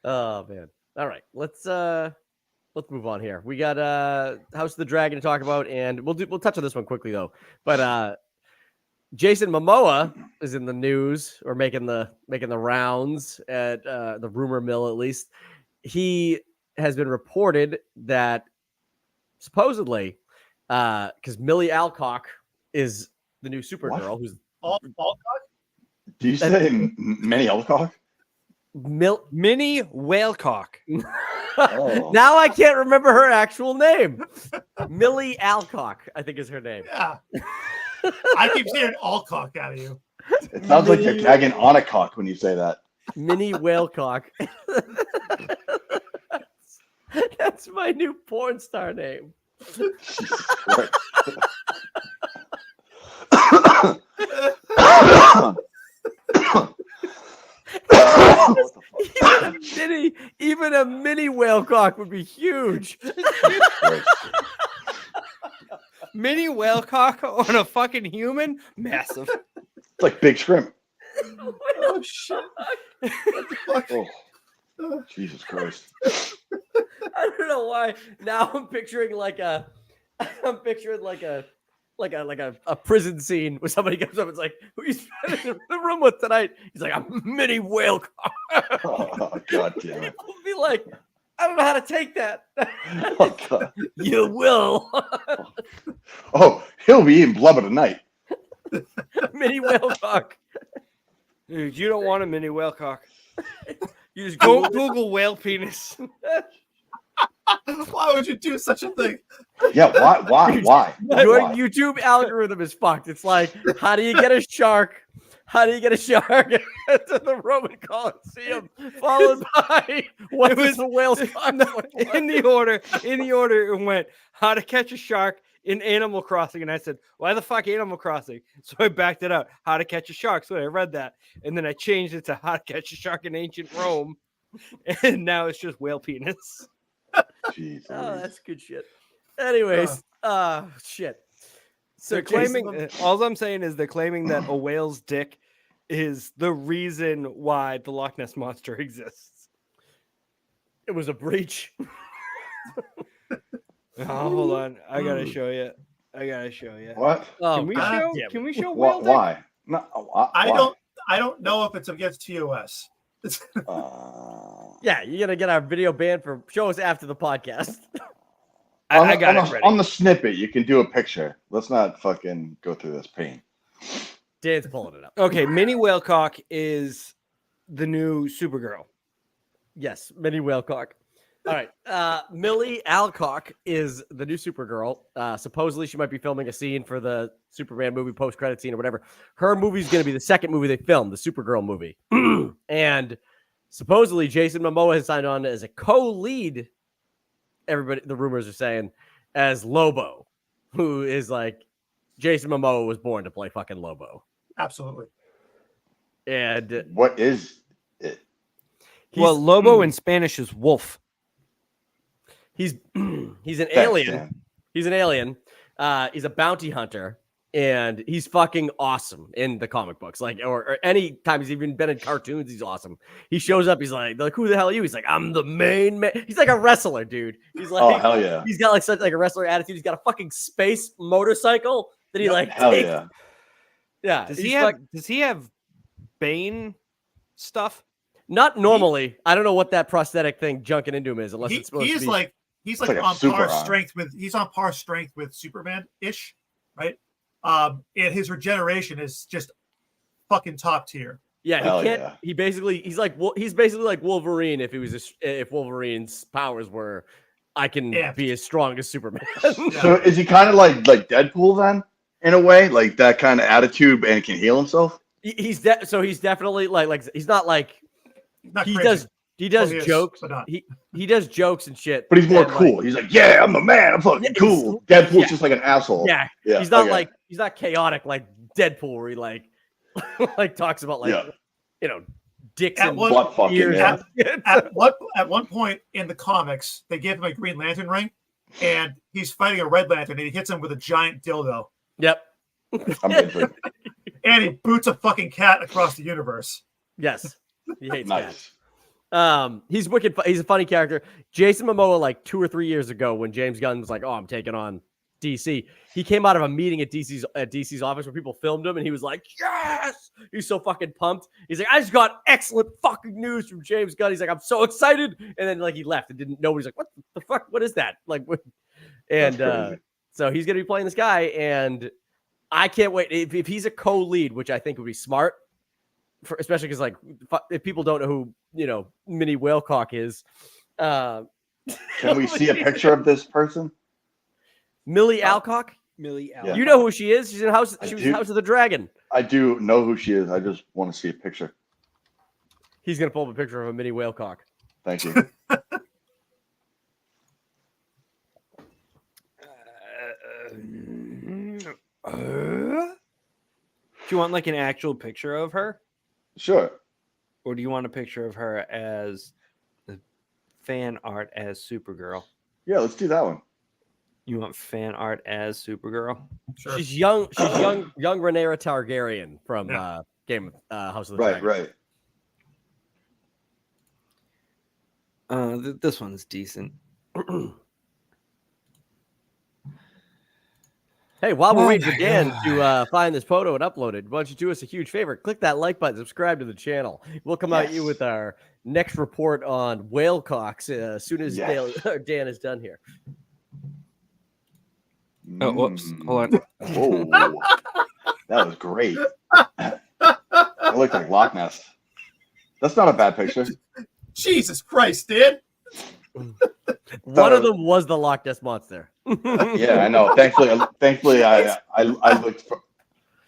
Oh man. All right. Let's move on here. We got House of the Dragon to talk about, and we'll touch on this one quickly though. But Jason Momoa is in the news, or making the rounds at the rumor mill at least. He has been reported that supposedly because Millie Alcock is the new Supergirl, who's All Do you say Manny Elcock? Minnie Whalecock. Oh. Now I can't remember her actual name. Millie Alcock, I think is her name. yeah. I keep hearing all cock out of you. It sounds like you're gagging on a cock when you say that. Mini Whalecock. That's my new porn star name. Jesus Christ. Even a mini whalecock would be huge. Mini whalecock on a fucking human? Massive. It's like big shrimp. Oh shit! What the fuck? Oh, Jesus Christ. I don't know why. Now I'm picturing like a prison scene where somebody comes up and is like, "Who you spending in the room with tonight?" He's like, "I'm mini whalecock." Oh, God damn it. People be like, "I don't know how to take that." Oh, God. You will. Oh, he'll be eating blubber tonight. Mini whalecock. Dude, you don't want a mini whalecock. You just Go Google Google whale penis. Why would you do such a thing? Yeah, why? Your Why? YouTube algorithm is fucked. It's like, how do you get a shark? How do you get a shark into the Roman Colosseum? Followed by what was the whale's cock? in the order, it went how to catch a shark in Animal Crossing, and I said, why the fuck Animal Crossing? So I backed it up. How to catch a shark. So I read that, and then I changed it to how to catch a shark in ancient Rome, and now it's just whale penis. Jeez. Oh, that's good shit. Anyways, shit. So They're claiming. All I'm saying is they're claiming that a whale's dick is the reason why the Loch Ness monster exists. It was a breach. Oh, hold on. I gotta show you. What? Oh, Can we God show? damn it. Can we show whale dick? Why? No, why? I don't know if it's against TOS. Yeah, you're gonna get our video banned for show us after the podcast. I got it ready. On the snippet, you can do a picture. Let's not fucking go through this pain. Dan's pulling it up. Okay, Mini Whalecock is the new Supergirl. Yes, mini whalecock. All right. Millie Alcock is the new Supergirl. Supposedly she might be filming a scene for the Superman movie post-credit scene or whatever. Her movie is going to be the second movie they filmed, the Supergirl movie. And supposedly Jason Momoa has signed on as a co-lead. Everybody, the rumors are saying, as Lobo, who is like Jason Momoa was born to play fucking Lobo. Absolutely. And What is it? Well, Lobo in Spanish is wolf. he's an Thanks, alien. Dan. He's an alien. He's a bounty hunter, and he's fucking awesome in the comic books. Like, or any time he's even been in cartoons, he's awesome. He shows up, he's like, who the hell are you? He's like, I'm the main man. He's like a wrestler, dude. He's like, Oh, hell yeah. He's got like such like a wrestler attitude. He's got a fucking space motorcycle that he like Hell takes. yeah. Yeah. Does he's he have Bane stuff? not normally. I don't know what that prosthetic thing junking into him is, unless it's supposed to be. He's like like a on super par arm. strength with Superman ish, right? And his regeneration is just fucking top tier. Yeah, Hell he can't. yeah. He's basically like Wolverine if Wolverine's powers were, I can Yeah. be as strong as Superman. So is he kind of like Deadpool then, in a way, like that kind of attitude, and can heal himself? He's definitely like he's not like Not he crazy. does Well, he is, jokes. but not. He does jokes and shit. But he's more and, cool. like, He's like, yeah, I'm the man. I'm fucking Yeah, cool. he's- Deadpool's yeah. just like an asshole. yeah, Yeah, he's not okay. like he's not chaotic like Deadpool, where he like like talks about like Yeah. dicks At and one- Butt fucking, ears. yeah. At one point in the comics, they gave him a Green Lantern ring, and he's fighting a Red Lantern, and he hits him with a giant dildo, Yep. I'm into it. and he boots a fucking cat across the universe. Yes. He hates cats. Nice. He's wicked. He's a funny character. Jason Momoa, like 2 or 3 years ago, when James Gunn was like, "Oh, I'm taking on DC," he came out of a meeting at DC's office where people filmed him, and he was like, "Yes!" He's so fucking pumped. He's like, "I just got excellent fucking news from James Gunn." He's like, "I'm so excited," and then like he left and didn't. Nobody's like, "What the fuck? What is that?" Like, what? And That's crazy. so he's gonna be playing this guy, and I can't wait. If he's a co-lead, which I think would be smart. Especially because, like, if people don't know who Mini Whalecock is, Can we see a picture of this person? Millie Alcock. Millie Yeah. You know who she is? She's in House. I She was in do. House of the Dragon. I do know who she is. I just want to see a picture. He's gonna pull up a picture of a mini whale cock. Thank you. Do you want like an actual picture of her, Sure. or do you want a picture of her as fan art as Supergirl? Yeah, let's do that one. You want fan art as Supergirl? Sure. She's young Rhaenyra Targaryen from Game of House of the Right, Dragon. This one's decent. Hey, while we're waiting for Dan to find this photo and upload it, why don't you do us a huge favor? Click that like button, subscribe to the channel. We'll come out you with our next report on whale cocks as soon as Dan is done here. Oh, whoops. Hold on. Whoa. That was great. It looked like Loch Ness. That's not a bad picture. Jesus Christ, Dan. One of them was the Loch Ness Monster. Yeah, I know. Thankfully, I looked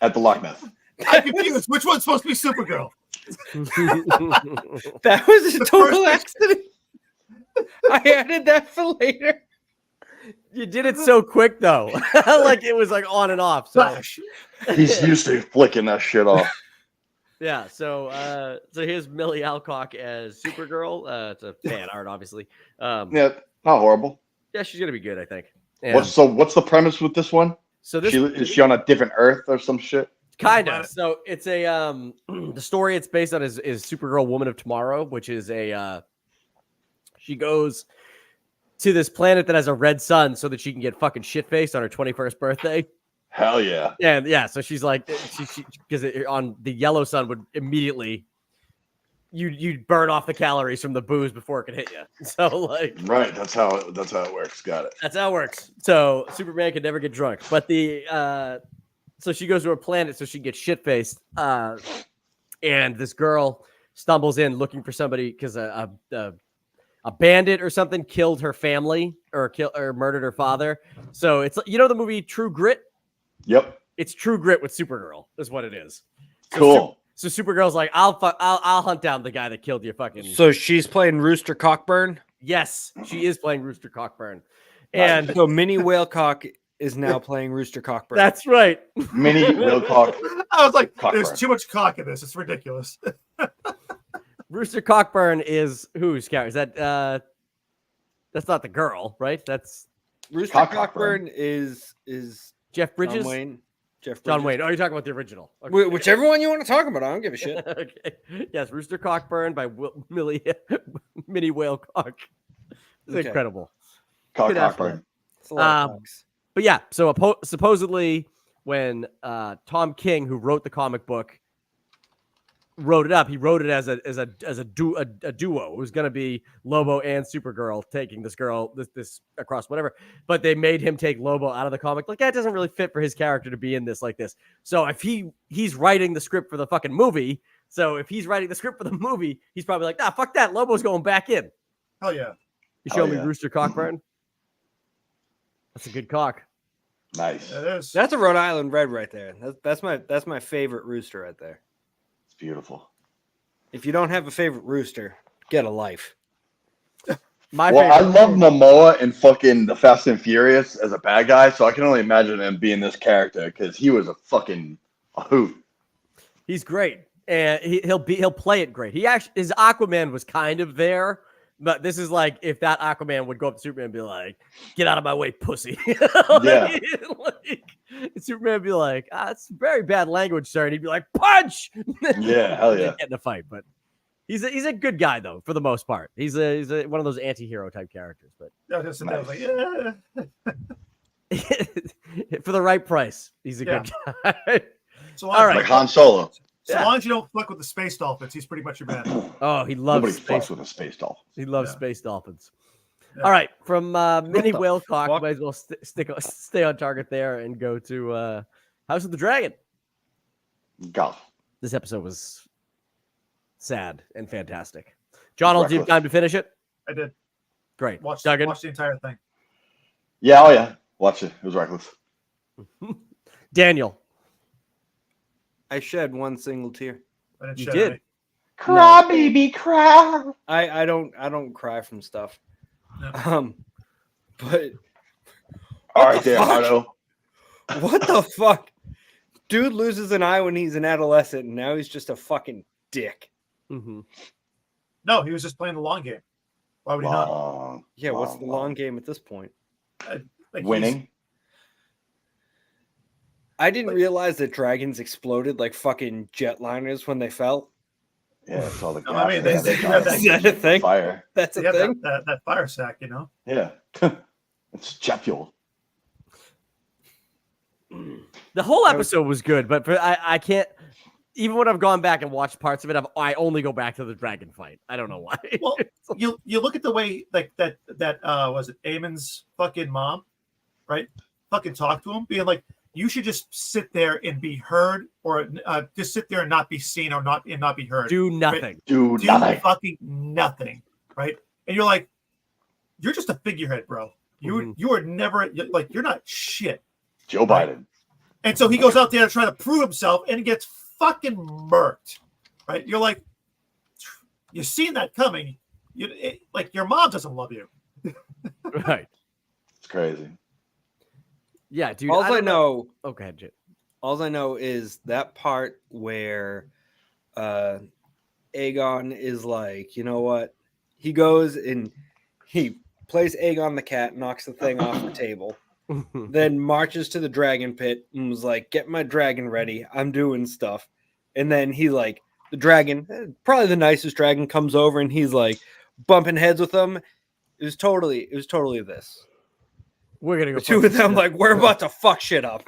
at the Loch Ness. I'm confused. Which one's supposed to be Supergirl? That was a total accident. I added that for later. You did it so quick though. Like it was like on and off. So He's used to flicking that shit off. yeah, so here's Millie Alcock as Supergirl. It's a fan art, obviously. Yeah, not horrible. Yeah, she's gonna be good, I think. And What's the premise with this one? so this Is she on a different Earth or some shit? kind of. So it's a the story it's based on is Supergirl Woman of Tomorrow, which is a she goes to this planet that has a red sun so that she can get fucking shit faced on her 21st birthday. Hell yeah. And yeah, so she's like, she because on the yellow sun would immediately you'd burn off the calories from the booze before it could hit you. So like, right, that's how it works. Got it. that's how it works. So Superman could never get drunk, but so she goes to a planet so she can get shit faced. And this girl stumbles in looking for somebody because a bandit or something killed her family or murdered her father. So it's the movie True Grit. Yep. It's True Grit with Supergirl is what it is. So Cool. So Supergirl's like, I'll hunt down the guy that killed your fucking. So she's playing Rooster Cockburn. Yes, she is playing Rooster Cockburn, and so Minnie Whalecock is now playing Rooster Cockburn. that's right. Minnie Whalecock. I was like, Cockburn. there's too much cock in this. It's ridiculous. Rooster Cockburn is whose character? Is that that's not the girl, right? That's Rooster Cockburn Cockburn is Jeff Bridges. John Wayne. John Wayne. Oh, you're talking about the original. Okay. Whichever one you want to talk about, I don't give a shit. Okay. Yes, Rooster Cockburn by Minnie Whalecock. It's Okay. incredible. Cockburn. It's a lot of cocks. But yeah, so supposedly when Tom King, who wrote the comic book, wrote it up, he wrote it as a duo. It was going to be Lobo and Supergirl taking this girl this across whatever, but they made him take Lobo out of the comic. Like that doesn't really fit for his character to be in this like this. So if he's writing the script for the fucking movie, he's probably like, fuck that, Lobo's going back in. Hell yeah. You show Hell me yeah. Rooster Cockburn. That's a good cock. Nice. It is. That's a Rhode Island Red right there. That's my favorite rooster right there. It's beautiful. If you don't have a favorite rooster, get a life. I love Momoa in fucking The Fast and Furious as a bad guy, so I can only imagine him being this character because he was a hoot. He's great, and he'll play it great. His Aquaman was kind of there, but this is like if that Aquaman would go up to Superman and be like, "Get out of my way, pussy." Yeah. Superman would be like, "It's very bad language, sir," and he'd be like, "Punch!" Yeah, hell yeah. Get in a fight, but he's a good guy though for the most part. He's one of those anti-hero type characters, but I was like, yeah. for the right price, he's a good guy. So All right. Like Han Solo. So long as you don't fuck with the space dolphins, he's pretty much your man. Oh, he loves Nobody space. fucks with a space doll. He loves Yeah. space dolphins. Yeah. All right, from Minnie the Whalecock, fuck? might as well stay on target there and go to House of the Dragon. God. This episode was sad and fantastic. John, do you have time to finish it? I did. Great. Watch Duggan? the entire thing. Yeah, oh yeah. Watch it. It was reckless. Daniel. I shed one single tear. I didn't You shed did. any. Cry, baby, cry. I don't cry from stuff. No. But All what right, the there, fuck? Hardo. What the fuck? Dude loses an eye when he's an adolescent, and now he's just a fucking dick. Mm-hmm. No, he was just playing the long game. Why would he not? Long, Yeah, what's the long game at this point? Like, winning. I didn't realize that dragons exploded like fucking jetliners when they fell. Yeah, it's all the No, I mean, gas they and do have Is that a thing? fire. That's They a have thing. that fire sack, you know. Yeah, it's jet fuel. The whole episode was good, but I can't. Even when I've gone back and watched parts of it, I only go back to the dragon fight. I don't know why. Well, you look at the way like that was it Eamon's fucking mom, right? Fucking talk to him, being like, you should just sit there and be heard, or just sit there and not be seen, or not be heard. Do nothing. Right? Do Do nothing. fucking nothing, right? And you're like, you're just a figurehead, bro. You are never like, you're not shit. Joe Biden. And so he goes out there to try to prove himself, and he gets fucking murked, right? You're like, you've seen that coming. Like, your mom doesn't love you. Right. It's crazy. Yeah, dude. All I know. Oh, go ahead, Jit. All I know is that part where Aegon is like, you know what? He goes and he plays Aegon the cat, knocks the thing off the table, then marches to the dragon pit and was like, get my dragon ready. I'm doing stuff. And then he like, the dragon, probably the nicest dragon, comes over and he's like bumping heads with them. It was totally this. We're gonna go. The two of them like, we're about to fuck shit up.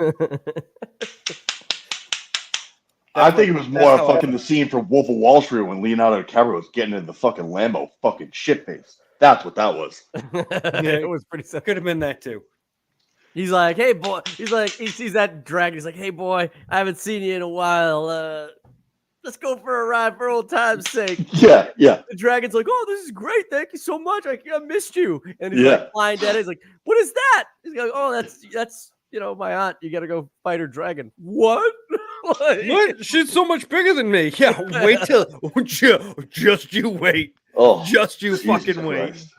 I think it was more fucking the scene from Wolf of Wall Street when Leonardo DiCaprio was getting into the fucking Lambo fucking shitface. That's what that was. It was pretty simple. Could have been that too. He's like, hey boy. He's like, he sees that dragon. He's like, hey boy, I haven't seen you in a while. Let's go for a ride for old time's sake. Yeah. The dragon's like, oh, this is great. Thank you so much. I missed you. And he's like flying dead. He's like, what is that? He's like, oh, that's my aunt. You gotta go fight her dragon. What? What? She's so much bigger than me. Yeah, wait till just you wait. Oh, just you Jesus fucking wait. Christ.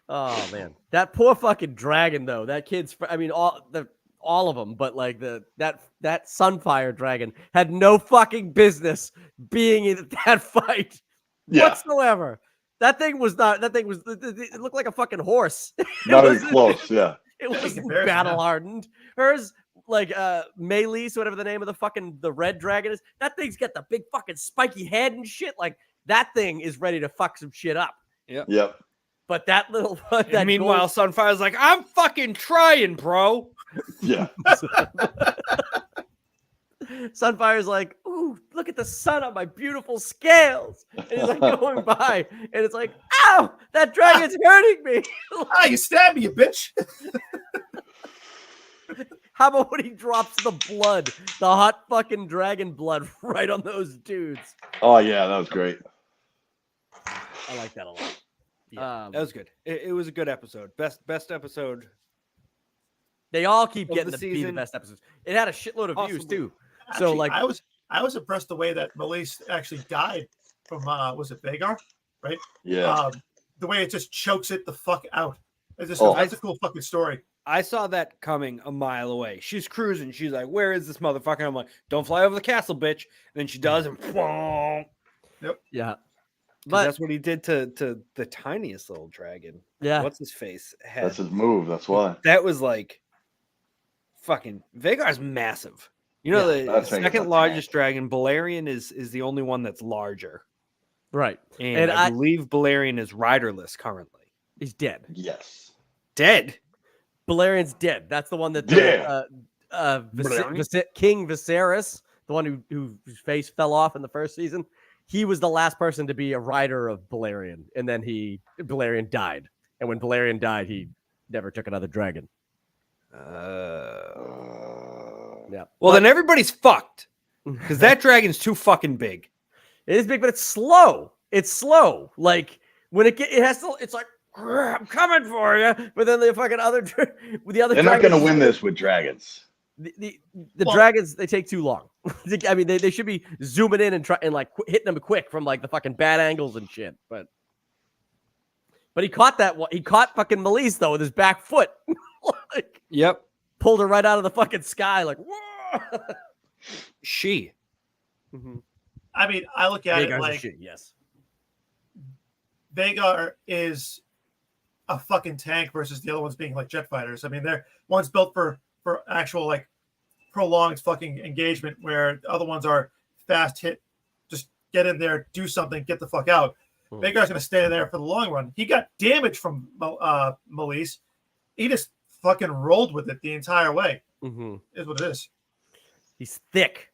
Oh man, that poor fucking dragon though. That kid's. I mean, all of them, but like that Sunfire dragon had no fucking business being in that fight whatsoever. That thing was not. That thing was. It looked like a fucking horse. Not even close. Yeah. It wasn't battle hardened. Hers, like Maylis, whatever the name of the red dragon is. That thing's got the big fucking spiky head and shit. Like that thing is ready to fuck some shit up. Yep. But that little. And meanwhile, Sunfire's like, I'm fucking trying, bro. Yeah. Sunfire's like, ooh, look at the sun on my beautiful scales. And he's like going by, and it's like, ow, that dragon's hurting me. You stabbed me, you bitch. How about when he drops the blood, the hot fucking dragon blood right on those dudes? Oh yeah, that was great. I like that a lot. Yeah, that was good. It was a good episode. Best episode. They all keep Of getting the to be the season. best episodes. It had a shitload of views Possibly. too. Actually, So like, I was impressed the way that Melise actually died from was it Vagar, right? Yeah. The way it just chokes it the fuck out. That's a cool fucking story. I saw that coming a mile away. She's cruising. She's like, where is this motherfucker? I'm like, don't fly over the castle, bitch. And then she does, and boom. yeah, But that's what he did to the tiniest little dragon. Yeah. What's his face? That's his move. That's why. That was like fucking Vagar's massive. You know, the That thing is second a largest dragon, Balerion, is the only one that's larger. right. And I believe Balerion is riderless currently. He's dead. Yes. Dead. Balerion's dead. That's the one that King Viserys, the one whose face fell off in the first season. He was the last person to be a rider of Balerion, and then Balerion died. And when Balerion died, he never took another dragon. Yeah. Well, then everybody's fucked because that dragon's too fucking big. It is big, but it's slow. It's slow. Like when it has to, it's like I'm coming for you. But then the fucking other, They're not going to win this with dragons. The Well- dragons, they take too long. I mean, they should be zooming in and hitting them quick from like the fucking bad angles and shit. But he caught that one. He caught fucking Melise though with his back foot. Like, Yep. pulled her right out of the fucking sky. Like, whoa. She. I mean, I look at Vagar's it a like she, yes. Vagar is a fucking tank versus the other ones being like jet fighters. I mean, they're one's built for actual like prolonged fucking engagement, where the other ones are fast hit, just get in there, do something, get the fuck out. Vagar's gonna stay there for the long run. He got damage from Melise. He just fucking rolled with it the entire way. Is what it is. He's thick.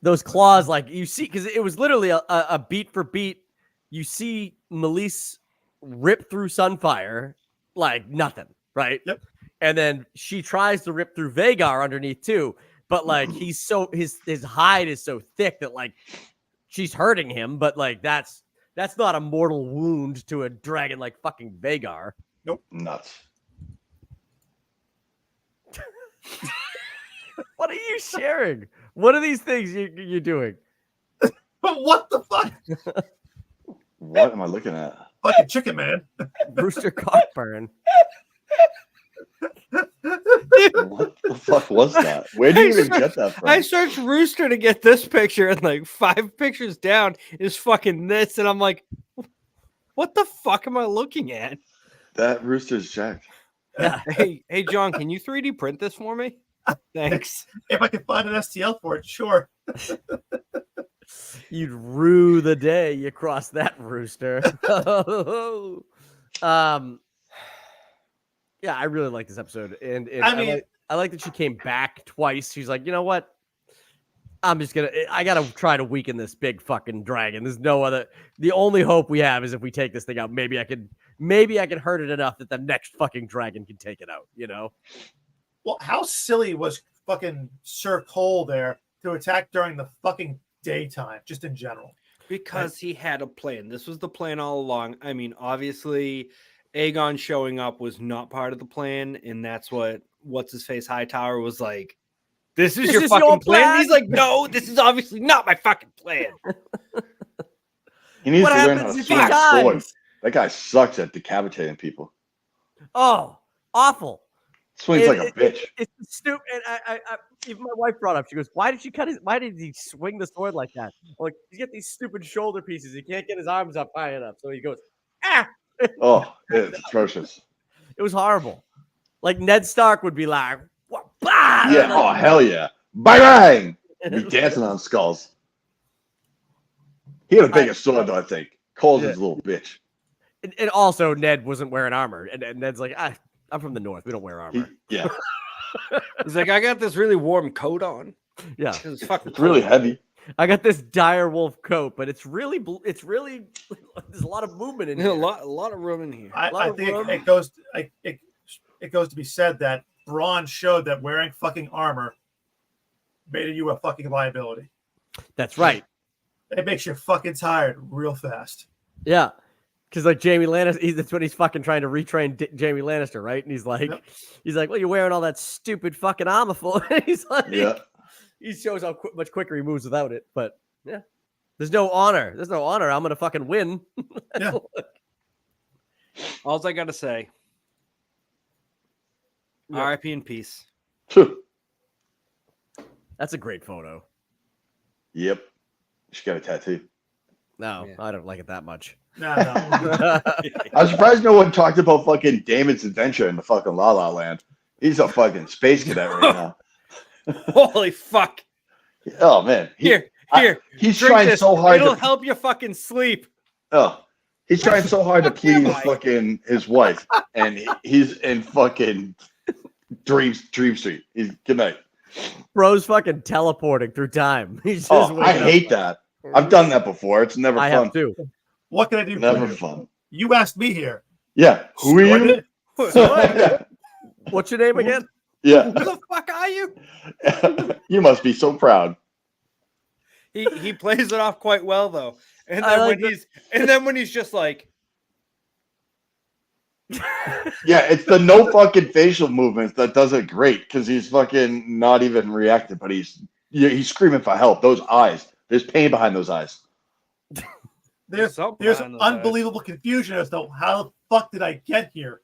those claws, like you see, because it was literally a beat for beat. You see Melise rip through Sunfire like nothing, right? Yep. And then she tries to rip through Vagar underneath too, but like he's so his hide is so thick that like she's hurting him, but like that's not a mortal wound to a dragon like fucking Vagar. Nope. Nuts. What are you sharing? What are these things you're doing? But what the fuck? What am I looking at? Fucking chicken man. Rooster Cockburn. What the fuck was that? Where did you even get that from? I searched Rooster to get this picture, and like 5 pictures down is fucking this, and I'm like, what the fuck am I looking at? That rooster's jacked. Yeah. Hey, John, can you 3D print this for me? Thanks. If I can find an STL for it, sure. You'd rue the day you crossed that rooster. Yeah, I really like this episode, and I mean, I like that she came back twice. She's like, you know what? I gotta try to weaken this big fucking dragon. There's no other. The only hope we have is if we take this thing out. Maybe I can hurt it enough that the next fucking dragon can take it out. You know? Well, how silly was fucking Sir Cole there to attack during the fucking daytime, just in general? Because he had a plan. This was the plan all along. I mean, obviously, Aegon showing up was not part of the plan, and that's what's his face Hightower was like. This is your fucking plan? He's like, no, this is obviously not my fucking plan. He needs What to learn how happens to if he swing a sword. dies? That guy sucks at decapitating people. Oh, awful. Swings like a bitch. It's stupid. And I even my wife brought up. She goes, "Why did he swing the sword like that? Like he's got these stupid shoulder pieces. He can't get his arms up high enough, so he goes, ah." Oh, it's atrocious. It was horrible. Like Ned Stark would be like, "What?" Bah! Yeah. Oh, hell yeah. Bang! Be dancing on skulls. He had a bigger sword, though, I think. Cole's his little bitch. And also, Ned wasn't wearing armor, and Ned's like, I'm from the north. We don't wear armor. Yeah. He's like, I got this really warm coat on. Yeah, It's fucking It's really cold. heavy. I got this dire wolf coat, but it's really there's a lot of movement in There's here. a lot of room in here. I think it goes to be said that Braun showed that wearing fucking armor made you a fucking liability. That's right. It makes you fucking tired real fast. Yeah, because like Jamie Lannister, that's when he's fucking trying to retrain Jamie Lannister, right? And he's like, well, you're wearing all that stupid fucking armor for. He's like, Yeah. He shows how much quicker he moves without it. But yeah, there's no honor. There's no honor. I'm gonna fucking win. Yeah. All I gotta say, R.I.P. in peace. That's a great photo. Yep. She got a tattoo. No, Yeah. I don't like it that much. No. I'm surprised no one talked about fucking Damon's adventure in the fucking La La Land. He's a fucking space cadet right now. Holy fuck! Oh man. Here, He's drink trying this. so hard It'll to help you fucking sleep. he's trying so hard to Fuck am please I? fucking his wife, and he's in fucking Dream Street. Good night. Bro's fucking teleporting through time. He's just Oh, I waking up. hate that. I've done that before. It's never I fun. have too. What can I do Never for you? fun. You asked me here. Yeah. Who are you? Splendid. What's your name again? Yeah. Who the fuck are you? You must be so proud. He plays it off quite well though. And I then like when he's just like Yeah, it's the no fucking facial movements that does it great because he's fucking not even reacting, but he's screaming for help. Those eyes, there's pain behind those eyes. There's unbelievable confusion as to how the fuck did I get here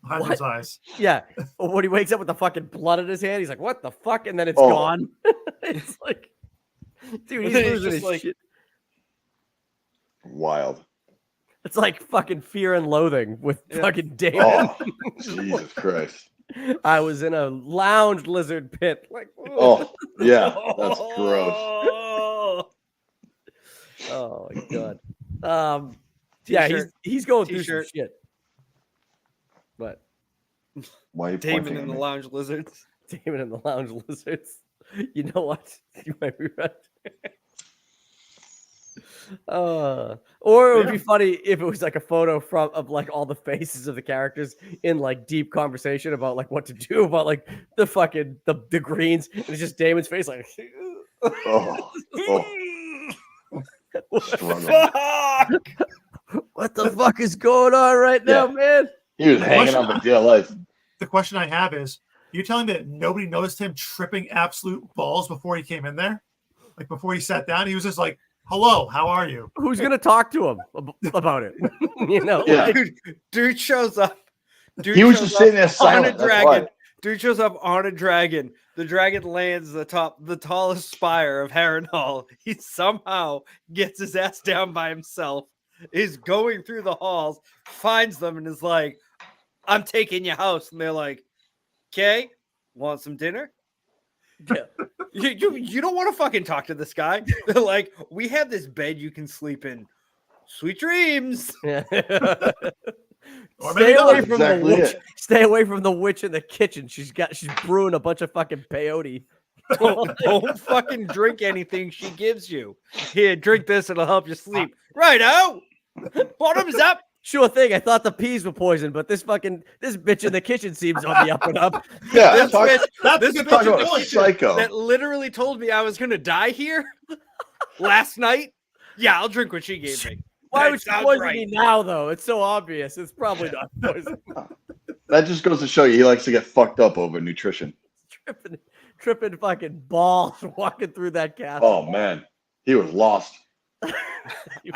behind those eyes. Yeah, when he wakes up with the fucking blood in his hand, he's like, "What the fuck?" And then it's gone. It's like, dude, he's losing his shit. Wild. It's like fucking Fear and Loathing with fucking Damon. Oh, Jesus Christ. I was in a lounge lizard pit. Like, oh, yeah, that's gross. Oh my god. Yeah, he's going through some shit. But why Damon and the Lounge Lizards? Damon and the Lounge Lizards. You know what? You might be right. Or it would be funny if it was like a photo of like all the faces of the characters in like deep conversation about like what to do about like the fucking the greens, and it's just Damon's face like what the fuck is going on right now, man? He was hanging on for dear life. The question I have is, you telling me that nobody noticed him tripping absolute balls before he came in there? Like before he sat down, he was just like, "Hello, how are you?" Who's gonna talk to him about it? You know, yeah. Dude shows up. He was just sitting there silent. On a dragon. Dude shows up on a dragon. The dragon lands the tallest spire of Harrenhal. He somehow gets his ass down by himself. Is going through the halls, finds them, and is like, "I'm taking your house." And they're like, "Okay, want some dinner?" Yeah. You don't want to fucking talk to this guy. They're like, "We have this bed you can sleep in. Sweet dreams." Yeah. Stay away from the witch. Stay away from the witch in the kitchen. She's brewing a bunch of fucking peyote. Don't fucking drink anything she gives you. Here, drink this. It'll help you sleep. Righto. Bottoms up. Sure thing. I thought the peas were poison, but this bitch in the kitchen seems on the up and up. Yeah, this bitch in the kitchen psycho that literally told me I was gonna die here last night. Yeah, I'll drink what she gave me. Why would she poison me now, though? It's so obvious. It's probably not poison. That just goes to show you he likes to get fucked up over nutrition. Tripping fucking balls walking through that castle. Oh man, he was lost.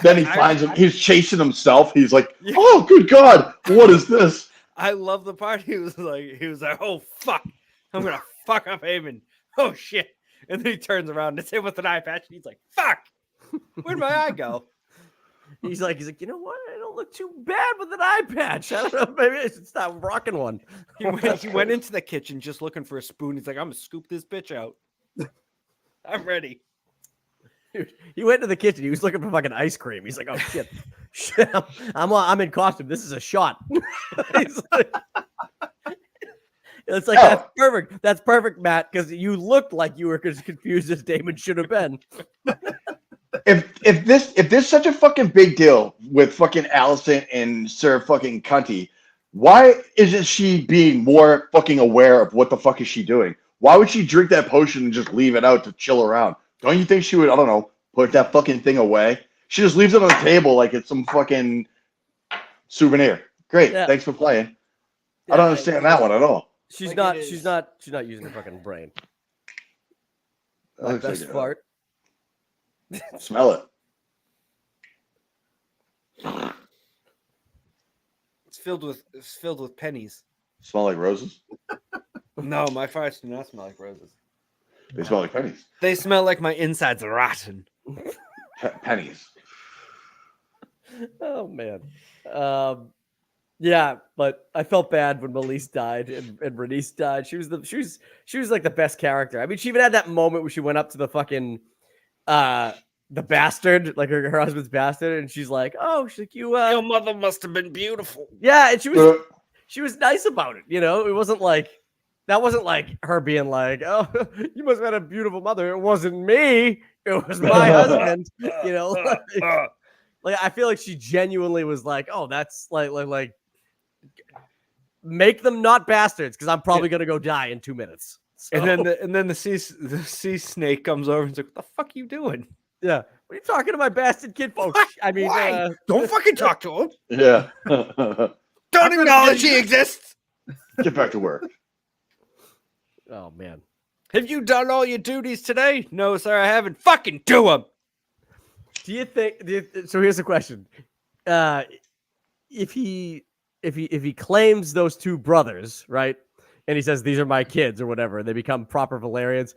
Then he finds him. He's chasing himself. He's like, "Oh, good God, what is this?" I love the part. He was like, "Oh fuck, I'm gonna fuck up Haven. Oh shit!" And then he turns around and it's him with an eye patch, and he's like, "Fuck, where'd my eye go?" He's like, you know what? I don't look too bad with an eye patch. I don't know. Maybe I should stop rocking one. He went into the kitchen just looking for a spoon. He's like, "I'm gonna scoop this bitch out. I'm ready." He went to the kitchen. He was looking for fucking ice cream. He's like, "Oh shit, shit! I'm in costume. This is a shot." It's like that's perfect. That's perfect, Matt, because you looked like you were as confused as Damon should have been. If this such a fucking big deal with fucking Allison and Sir fucking Cunty, why isn't she being more fucking aware of what the fuck is she doing? Why would she drink that potion and just leave it out to chill around? Don't you think she would, I don't know, put that fucking thing away? She just leaves it on the table like it's some fucking souvenir. Great, thanks for playing. Yeah, I don't understand that one at all. She's not using her fucking brain. Like best fart. Smell it. It's filled with pennies. Smell like roses? No, my farts do not smell like roses. They smell like pennies. They smell like my insides are rotten. Pennies. Oh man. Yeah, but I felt bad when Melise died and Renice died. She was like the best character. I mean, she even had that moment where she went up to the fucking the bastard, like her husband's bastard, and she's like, "Oh, she's like, your mother must have been beautiful." Yeah, and she was nice about it. You know, it wasn't like her being like, "Oh, you must have had a beautiful mother." It wasn't me. It was my husband. You know, like I feel like she genuinely was like, "Oh, that's like make them not bastards because I'm probably gonna go die in 2 minutes." So. And then the sea snake comes over and is like, "What the fuck are you doing?" Yeah, what are you talking to my bastard kid, folks? I mean, don't fucking talk to him. Yeah. Don't I'm gonna acknowledge get- he exists. Get back to work. Oh man. Have you done all your duties today? No, sir, I haven't. Fucking do them. Do you think? So here's the question: if he claims those two brothers, right, and he says these are my kids or whatever, and they become proper Valerians,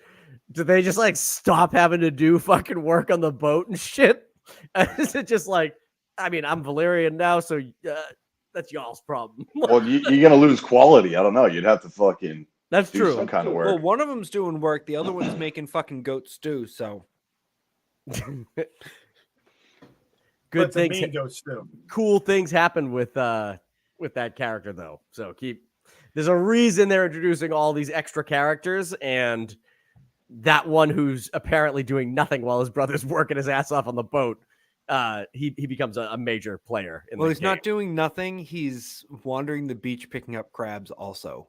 do they just like stop having to do fucking work on the boat and shit? Is it just like, I mean, I'm Valerian now, so that's y'all's problem. Well, you're gonna lose quality. I don't know. You'd have to fucking That's do true. some kind of work. Well, one of them's doing work. The other one's making fucking goat stew. So Good But the things, mean goes too. cool things happen with that character though. So there's a reason they're introducing all these extra characters, and that one who's apparently doing nothing while his brother's working his ass off on the boat, he becomes a major player. well, he's not doing nothing. He's wandering the beach picking up crabs. Also,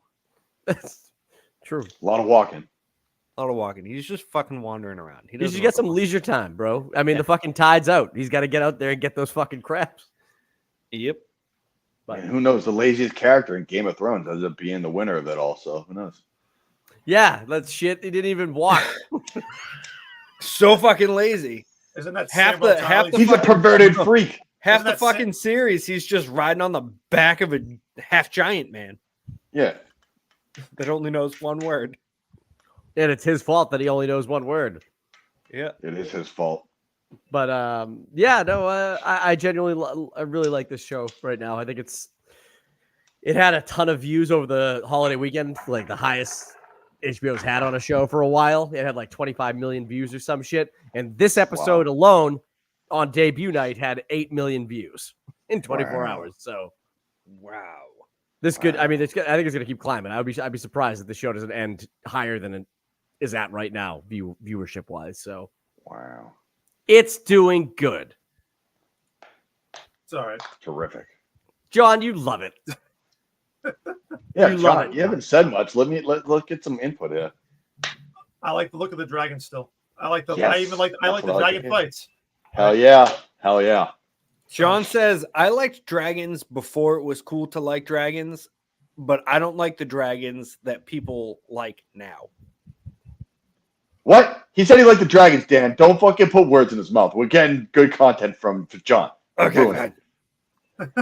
That's true. A lot of walking. a lot of walking. He's just fucking wandering around. He doesn't should get know some what- leisure time, bro. I mean, Yeah. the fucking tide's out. He's got to get out there and get those fucking crabs. Yep. But And who knows? The laziest character in Game of Thrones ends up being the winner of it. Also, who knows? yeah, that's shit. He didn't even walk. So fucking lazy. Isn't that Half Samuel the- half Charlie's- the He's a fucking- perverted freak. Half Isn't the that sa- fucking series, he's just riding on the back of a half giant man Yeah. that only knows one word. And it's his fault that he only knows one word. Yeah. It is his fault. But yeah, no, I genuinely, I really like this show right now. I think it had a ton of views over the holiday weekend, like the highest HBO's had on a show for a while. It had like 25 million views or some shit. And this episode alone on debut night had 8 million views in 24 Wow. hours. So Wow. this could, I mean, I think it's going to keep climbing. I'd be surprised if the show doesn't end higher than it is at right now, viewership wise. So Wow. it's doing good. It's all right. Terrific. John, you love it. Yeah, You love John, it. you haven't said much. Let's get some input here. I like the look of the dragon still. I like the. I Yes, even like. I that's like the what I like dragon to hear. fights. Hell yeah. Hell yeah. John says, I liked dragons before it was cool to like dragons, but I don't like the dragons that people like now. What? He said he liked the dragons, Dan. Don't fucking put words in his mouth. We're getting good content from John. Okay, Ruin fine.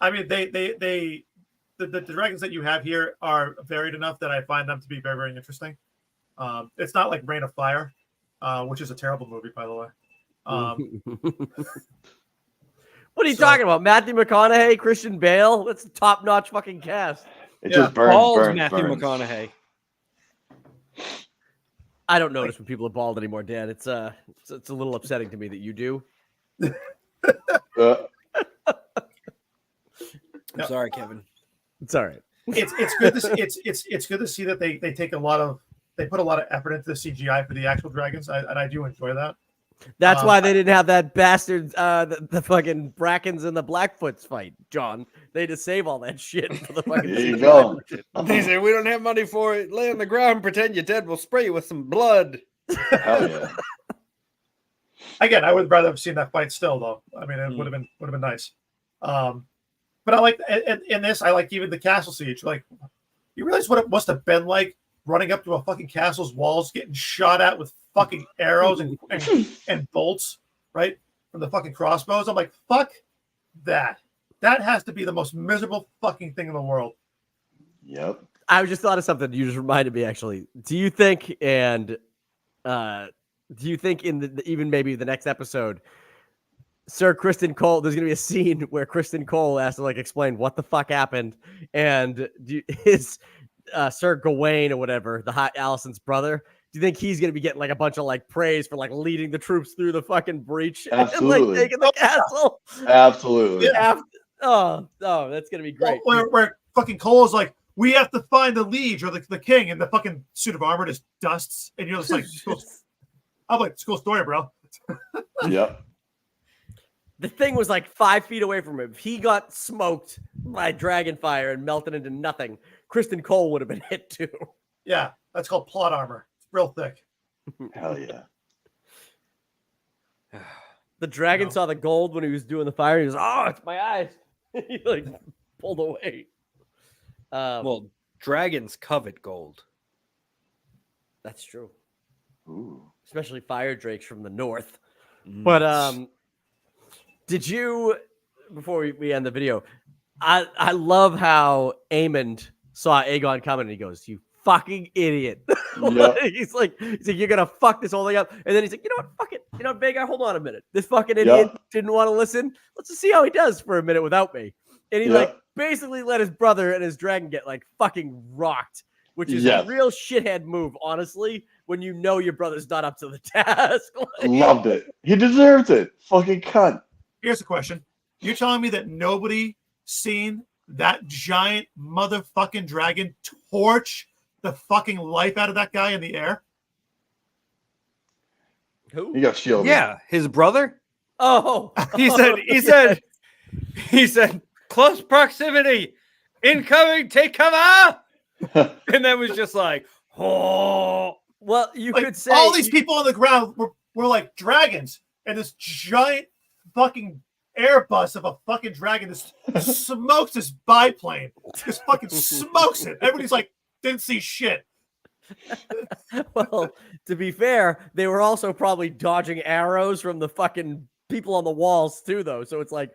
I mean, the dragons that you have here are varied enough that I find them to be very, very interesting. It's not like Reign of Fire, which is a terrible movie, by the way. What are you talking about? Matthew McConaughey, Christian Bale? That's a top-notch fucking cast. It Yeah. just burns. Bald burns, Matthew burns. McConaughey. I don't notice when people are bald anymore, Dan. It's a little upsetting to me that you do. Uh, I'm sorry, Kevin. It's all right. It's good to see, it's good to see that they take a lot of they put a lot of effort into the CGI for the actual dragons, and I do enjoy that. That's why they didn't have that bastard, the fucking Brackens and the Blackfoots fight, John. They had to save all that shit for the fucking. There you CGI go. shit. They say, we don't have money for it. Lay on the ground, pretend you're dead. We'll spray you with some blood. Hell yeah. Again, I would rather have seen that fight still, though. I mean, it would have been nice. But I like in this. I like even the castle siege. Like, you realize what it must have been like running up to a fucking castle's walls, getting shot at with fucking arrows and bolts, right, from the fucking crossbows. I'm like, fuck that. That has to be the most miserable fucking thing in the world. Yep. I just thought of something you just reminded me. Actually, do you think in even maybe the next episode, Sir Kristen Cole, there's gonna be a scene where Kristen Cole has to like explain what the fuck happened, and his Sir Gawain or whatever, the hot Allison's brother. Do you think he's gonna be getting like a bunch of like praise for like leading the troops through the fucking breach and Absolutely. like taking the castle? Absolutely. Yeah. Oh, that's gonna be great. Where fucking Cole is like, we have to find the liege or the king, and the fucking suit of armor just dusts, and you're just like, I'm like, school story, bro. Yep. The thing was like 5 feet away from him. If he got smoked by dragon fire and melted into nothing, Kristen Cole would have been hit too. Yeah, that's called plot armor. It's real thick. Hell yeah. The dragon No. saw the gold when he was doing the fire. He was, oh, it's my eyes. He like pulled away. Well, dragons covet gold. That's true. Ooh. Especially fire drakes from the north. Mm. But did you, before we end the video, I love how Aemond saw Aegon coming and he goes, "You fucking idiot." Yeah. he's like, "You're gonna fuck this whole thing up." And then he's like, "You know what? Fuck it. You know, Vhagar, hold on a minute. This fucking idiot didn't want to listen. Let's just see how he does for a minute without me." And he like basically let his brother and his dragon get like fucking rocked, which is a real shithead move, honestly, when you know your brother's not up to the task. Like, Loved it. He deserved it. Fucking cunt. Here's the question. You're telling me that nobody seen that giant motherfucking dragon torch the fucking life out of that guy in the air? who? He got shielded. Yeah, his brother. Oh, He said, close proximity, incoming, take cover. And then was just like, oh. Well, you Like, could say all these people on the ground were like dragons, and this giant fucking Airbus of a fucking dragon just smokes this biplane. Just fucking smokes it. Everybody's like, didn't see shit. Well, to be fair, they were also probably dodging arrows from the fucking people on the walls too, though. So it's like,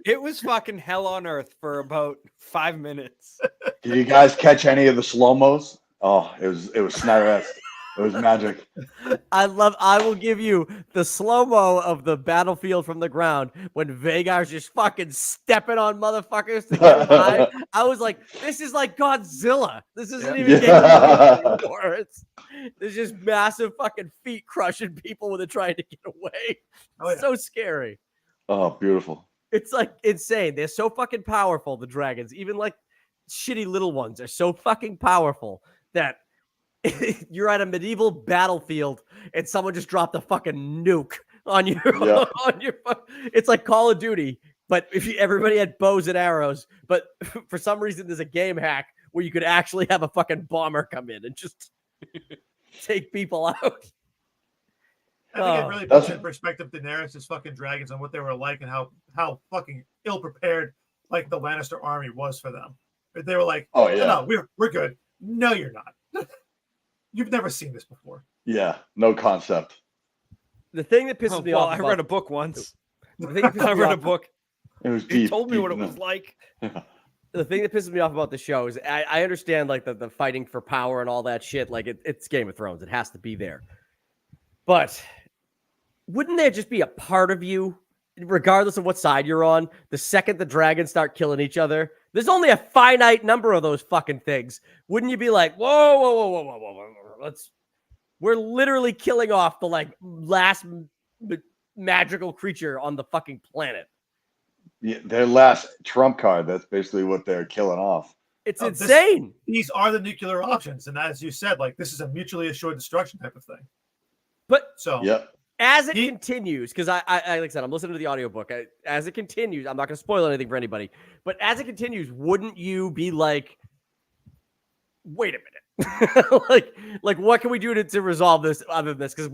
It was fucking hell on earth for about 5 minutes. Did you guys catch any of the slow-mos? Oh, it was Snyder-esque. It was magic. I will give you the slow-mo of the battlefield from the ground when Vhagar's just fucking stepping on motherfuckers to get by. I was like, this is like Godzilla. This isn't even Game of Thrones anymore. There's just massive fucking feet crushing people when they're trying to get away. Oh, yeah. So scary. Oh, beautiful. It's like insane. They're so fucking powerful, the dragons. Even like shitty little ones are so fucking powerful that you're at a medieval battlefield and someone just dropped a fucking nuke on you. On your, it's like Call of Duty, but if everybody had bows and arrows, but for some reason there's a game hack where you could actually have a fucking bomber come in and just take people out. I think it really puts in perspective Daenerys' fucking dragons and what they were like and how fucking ill prepared like the Lannister army was for them. They were like, "Oh yeah, no, we're good." No, you're not. You've never seen this before. Yeah, no concept. The thing that pisses me off. I read a book once. The thing that pisses I me read off, a book. It was He deep. told me what it was like. The thing that pisses me off about the show is I understand like the fighting for power and all that shit. Like it's Game of Thrones. It has to be there. But wouldn't there just be a part of you, regardless of what side you're on, the second the dragons start killing each other? There's only a finite number of those fucking things. Wouldn't you be like, whoa. We're literally killing off the like last magical creature on the fucking planet. Yeah, their last trump card. That's basically what they're killing off. It's insane. These are the nuclear options, and as you said, like this is a mutually assured destruction type of thing. But so as it continues, because I like I said, I'm listening to the audiobook. As it continues, I'm not going to spoil anything for anybody, but as it continues, wouldn't you be like, wait a minute, like what can we do to resolve this other than this? Because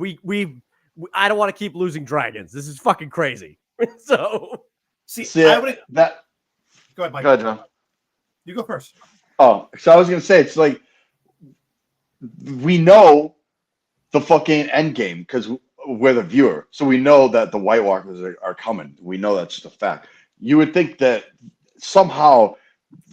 I don't want to keep losing dragons. This is fucking crazy. So I would that. Go ahead, Mike. Go ahead, John. You go first. Oh, so I was gonna say it's like we know the fucking end game because we're the viewer, so we know that the White Walkers are coming. We know that's just a fact. You would think that somehow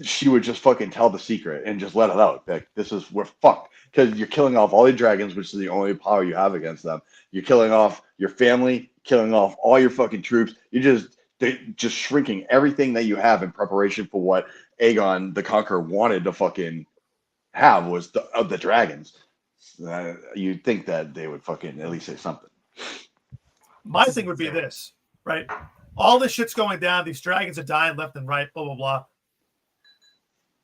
she would just fucking tell the secret and just let it out. Like we're fucked because you're killing off all your dragons, which is the only power you have against them. You're killing off your family, killing off all your fucking troops. They're just shrinking everything that you have in preparation for what Aegon the Conqueror wanted to fucking have was the dragons. You'd think that they would fucking at least say something. My thing would be this, right? All this shit's going down. These dragons are dying left and right, blah, blah, blah.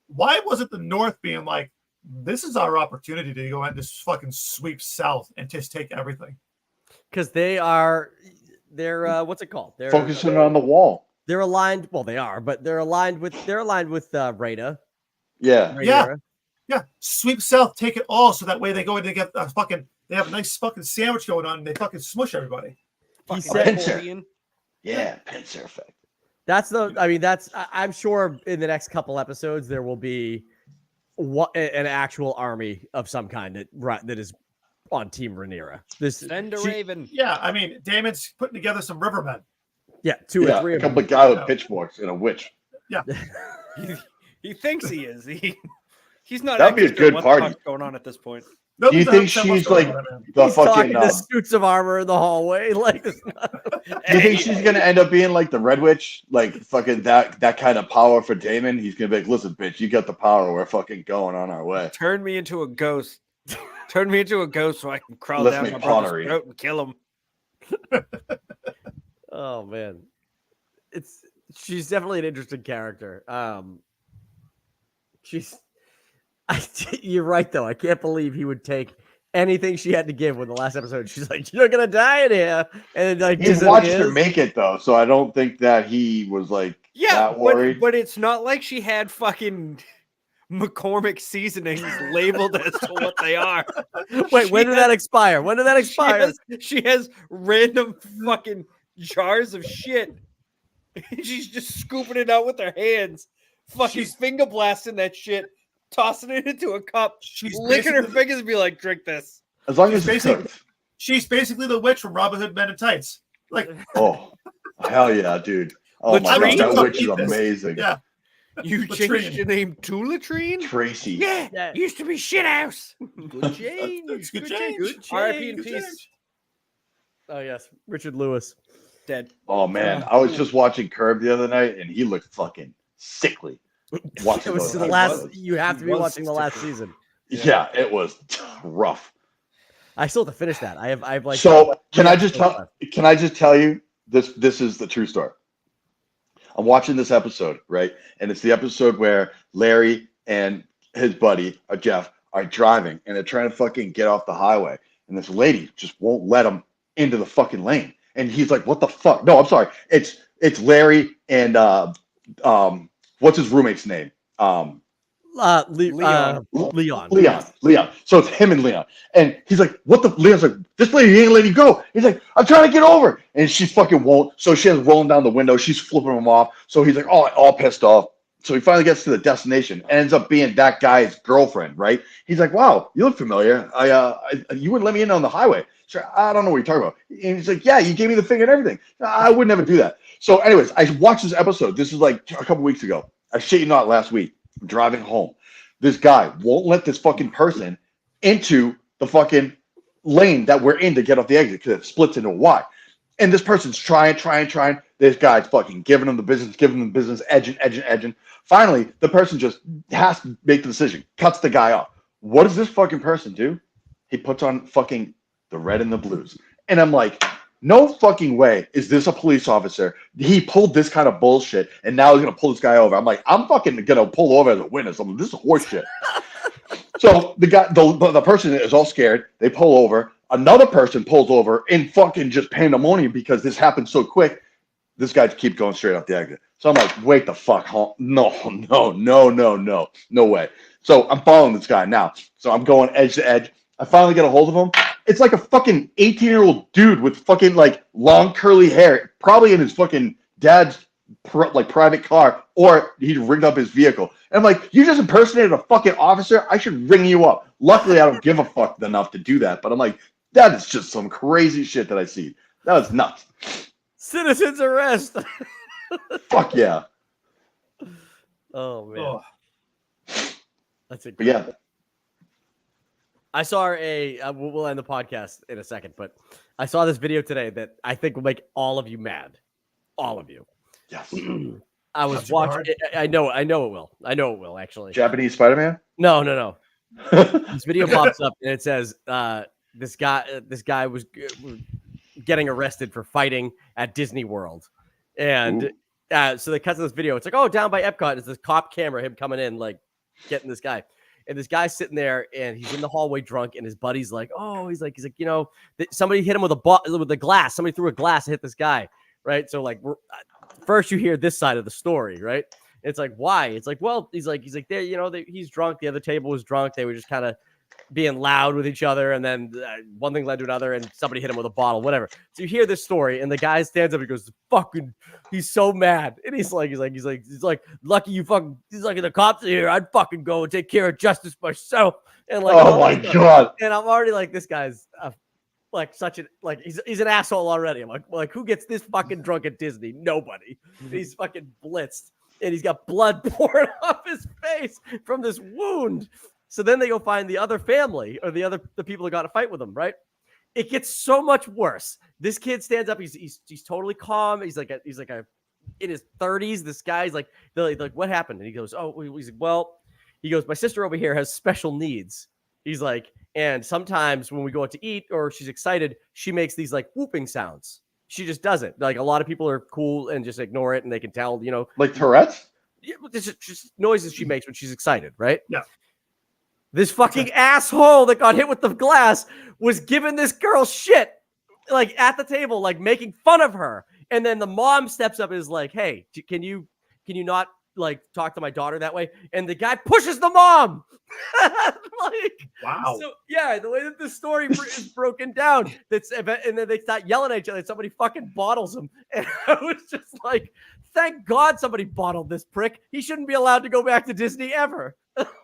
Why wasn't the North being like, this is our opportunity to go and just fucking sweep south and just take everything? Because they're what's it called? They're focusing on the wall. They're aligned. Well, they are, but they're aligned with Rhaena. Yeah. Yeah. Sweep south, take it all, so that way they go and they get they have a nice fucking sandwich going on and they fucking smush everybody. He said Yeah, pincer effect. I'm sure in the next couple episodes there will be an actual army of some kind that is on Team Rhaenyra. Send a Raven. Yeah, I mean, Damon's putting together some Rivermen. Yeah, two or three a of couple them. of guys with pitchforks and a witch. Yeah. He thinks he is. He's not. That'd be a actually good what the party. fuck's going on at this point? Do you think she's like the He's talking fucking? to suits of armor in the hallway. Like, Do you think she's gonna end up being like the Red Witch, like fucking that kind of power for Damon? He's gonna be like, listen, bitch, you got the power. We're fucking going on our way. Turn me into a ghost. Turn me into a ghost so I can crawl Let's down make my brother's pottery. throat and kill him. oh man, she's definitely an interesting character. You're right though. I can't believe he would take anything she had to give with the last episode. She's like, "You're gonna die in here," and like He watched her make it though, so I don't think that he was like that worried. but it's not like she had fucking McCormick seasonings labeled as to what they are. Wait, when did that expire? When did that expire? She has random fucking jars of shit. She's just scooping it out with her hands, fucking finger blasting that shit, tossing it into a cup. She's licking her fingers and be like, "Drink this." As long as it's cooked. She's basically the witch from Robin Hood Men in Tights. Like, oh, hell yeah, dude! Oh my god, that witch is amazing. Yeah. You changed your name to Latrine? Tracy. Yeah. Used to be Shithouse. Good change. Good change. R.I.P. in peace. Oh yes, Richard Lewis. Dead. Oh man, I was just watching Curb the other night, and he looked fucking sickly. It was the last. You have to be watching the last season. Yeah, it was rough. I still have to finish that. I have like. So can I just tell you this? This is the true story. I'm watching this episode, right? And it's the episode where Larry and his buddy, Jeff, are driving and they're trying to fucking get off the highway. And this lady just won't let them into the fucking lane. And he's like, what the fuck? No, I'm sorry. It's Larry and what's his roommate's name? Leon. Leon. So it's him and Leon. And he's like, what the? Leon's like, this lady ain't letting you go. He's like, I'm trying to get over. And she fucking won't. So she has rolling down the window. She's flipping him off. So he's like, oh, all pissed off. So he finally gets to the destination. Ends up being that guy's girlfriend, right? He's like, wow, you look familiar. You wouldn't let me in on the highway. So I don't know what you're talking about. And he's like, yeah, you gave me the finger and everything. I would never do that. So anyways, I watched this episode. This is like a couple weeks ago. I shit you not, last week. I'm driving home. This guy won't let this fucking person into the fucking lane that we're in to get off the exit because it splits into a Y. And this person's trying. This guy's fucking giving them the business, edging. Finally, the person just has to make the decision, cuts the guy off. What does this fucking person do? He puts on fucking the red and the blues. And I'm like, no fucking way is this a police officer. He pulled this kind of bullshit, and now he's going to pull this guy over. I'm like, I'm fucking going to pull over as a witness. I'm like, this is horse shit. So the guy, the person is all scared. They pull over. Another person pulls over in fucking just pandemonium because this happened so quick. This guy keeps going straight off the exit. So I'm like, wait the fuck home. No way. So I'm following this guy now. So I'm going edge to edge. I finally get a hold of him. It's like a fucking 18-year-old dude with fucking like long curly hair, probably in his fucking dad's private car, or he rigged up his vehicle. And I'm like, you just impersonated a fucking officer? I should ring you up. Luckily, I don't give a fuck enough to do that. But I'm like, that is just some crazy shit that I see. That was nuts. Citizens arrest. Fuck yeah. Oh man. Oh. That's it. Yeah. I saw we'll end the podcast in a second, but I saw this video today that I think will make all of you mad. All of you. Yes. I was watching. I know it will. I know it will, actually. Japanese Spider-Man? No. This video pops up and it says this guy was getting arrested for fighting at Disney World. And so they cut to this video. It's like, oh, down by Epcot is this cop camera, him coming in, like getting this guy. And this guy's sitting there and he's in the hallway drunk, and his buddy's like, oh, he's like, you know, somebody hit him with a glass. Somebody threw a glass and hit this guy. Right. So like first you hear this side of the story, right? It's like, why? It's like, well, he's like, there, you know, he's drunk. The other table was drunk. They were just kind of being loud with each other, and then one thing led to another, and somebody hit him with a bottle, whatever. So you hear this story, and the guy stands up and goes, "Fucking," he's so mad, and he's like, "Lucky you fucking," he's like, "The cops are here. I'd fucking go and take care of justice myself." And like, oh my god! And I'm already like, this guy's like such an like he's an asshole already. I'm like, who gets this fucking drunk at Disney? Nobody. He's fucking blitzed, and he's got blood pouring off his face from this wound. So then they go find the other family or the people who got in a fight with him, right? It gets so much worse. This kid stands up. He's totally calm. He's like in his 30s. This guy's like, what happened? And he goes, he's like, well, he goes, my sister over here has special needs. He's like, and sometimes when we go out to eat or she's excited, she makes these like whooping sounds. She just doesn't. Like a lot of people are cool and just ignore it, and they can tell, like Tourette's. Yeah, just noises she makes when she's excited, right? Yeah. This fucking asshole that got hit with the glass was giving this girl shit, like at the table, like making fun of her. And then the mom steps up and is like, "Hey, can you not like talk to my daughter that way?" And the guy pushes the mom. Like, wow. So yeah, the way that the story is broken down, and then they start yelling at each other. And somebody fucking bottles him, and I was just like, "Thank God somebody bottled this prick. He shouldn't be allowed to go back to Disney ever."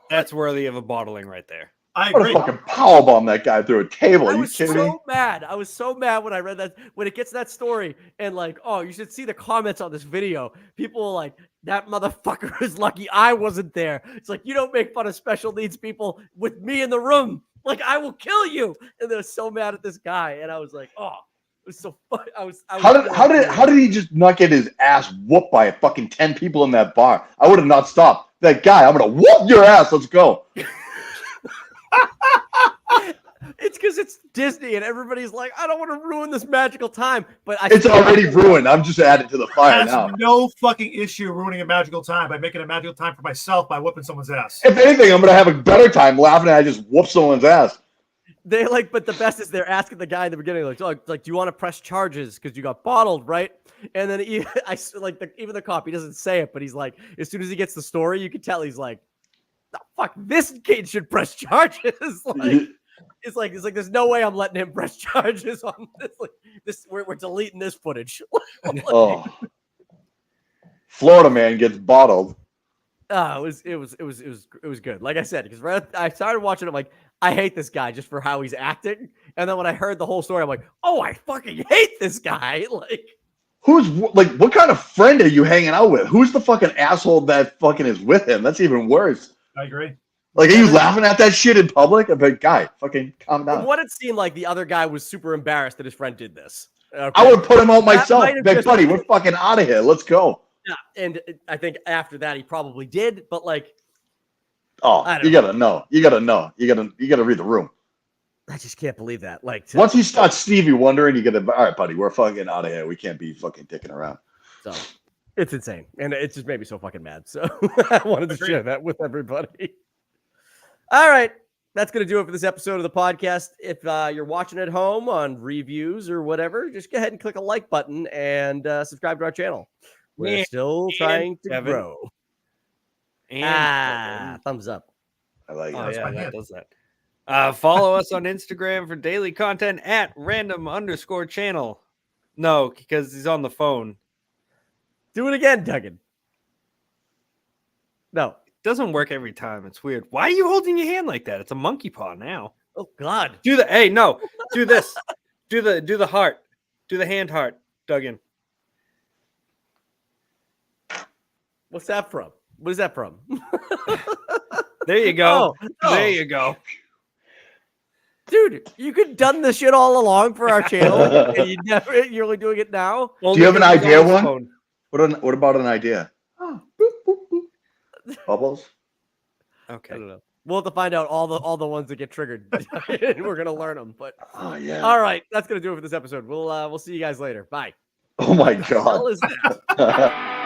That's worthy of a bottling right there. I I'm agree. gonna fucking powerbomb that guy through a table. Are I you was kidding me? so mad. I was so mad when I read that. When it gets to that story, and like, oh, you should see the comments on this video. People are like, that motherfucker is lucky I wasn't there. It's like, you don't make fun of special needs people with me in the room. Like, I will kill you. And they're so mad at this guy. And I was like, oh, it was so fun. How did he just not get his ass whooped by fucking 10 people in that bar? I would have not stopped. That guy, I'm gonna whoop your ass. Let's go. It's because it's Disney and everybody's like, I don't want to ruin this magical time. But It's already ruined. I'm just adding to the fire Has now. no fucking issue ruining a magical time by making a magical time for myself by whooping someone's ass. If anything, I'm gonna have a better time laughing and I just whoop someone's ass. They like, but the best is they're asking the guy in the beginning, like, do you want to press charges because you got bottled, right? And then even the cop, he doesn't say it, but he's like, as soon as he gets the story, you can tell he's like, oh, fuck, this kid should press charges. Like, it's like there's no way I'm letting him press charges on this. Like, we're deleting this footage. Like, Oh, Florida man gets bottled. It was good. Like I said, because I started watching it, I'm like, I hate this guy just for how he's acting. And then when I heard the whole story, I'm like, oh, I fucking hate this guy. Like, What kind of friend are you hanging out with? Who's the fucking asshole that fucking is with him? That's even worse. I agree. Like, are you laughing at that shit in public? I'm like, guy, fucking calm down. from what it seemed like, the other guy was super embarrassed that his friend did this. Okay? I would have put him out myself. might have Like, just- buddy, we're fucking out of here. Let's go. Yeah, and I think after that he probably did, but like, Oh, I don't you gotta know. You gotta know. You gotta read the room. I just can't believe that. Like, Once you start Stevie wondering, you gotta, all right, buddy, we're fucking out of here. We can't be fucking dicking around. so it's insane, and it just made me so fucking mad. So I wanted to share that with everybody. All right, that's gonna do it for this episode of the podcast. If you're watching at home on reviews or whatever, just go ahead and click a like button and subscribe to our channel. We're Yeah, still trying to Kevin. grow. And Thumbs up. I like oh it. yeah, my that hand. does that. Follow us on Instagram for daily content at random_channel. No, because he's on the phone. Do it again, Duggan. No. It doesn't work every time. It's weird. Why are you holding your hand like that? It's a monkey paw now. Oh God. Do this. Do the heart. Do the hand heart, Duggan. What's that from? What is that from? There you go. Oh. There you go. Dude, you could have done this shit all along for our channel, and you're only doing it now. Do you have an Only because he's idea on his one? phone. What about an idea? Bubbles? I Okay. don't know. We'll have to find out all the ones that get triggered. We're gonna learn them. But Oh yeah. all right, that's gonna do it for this episode. We'll see you guys later. Bye. Oh my What the hell god. is that?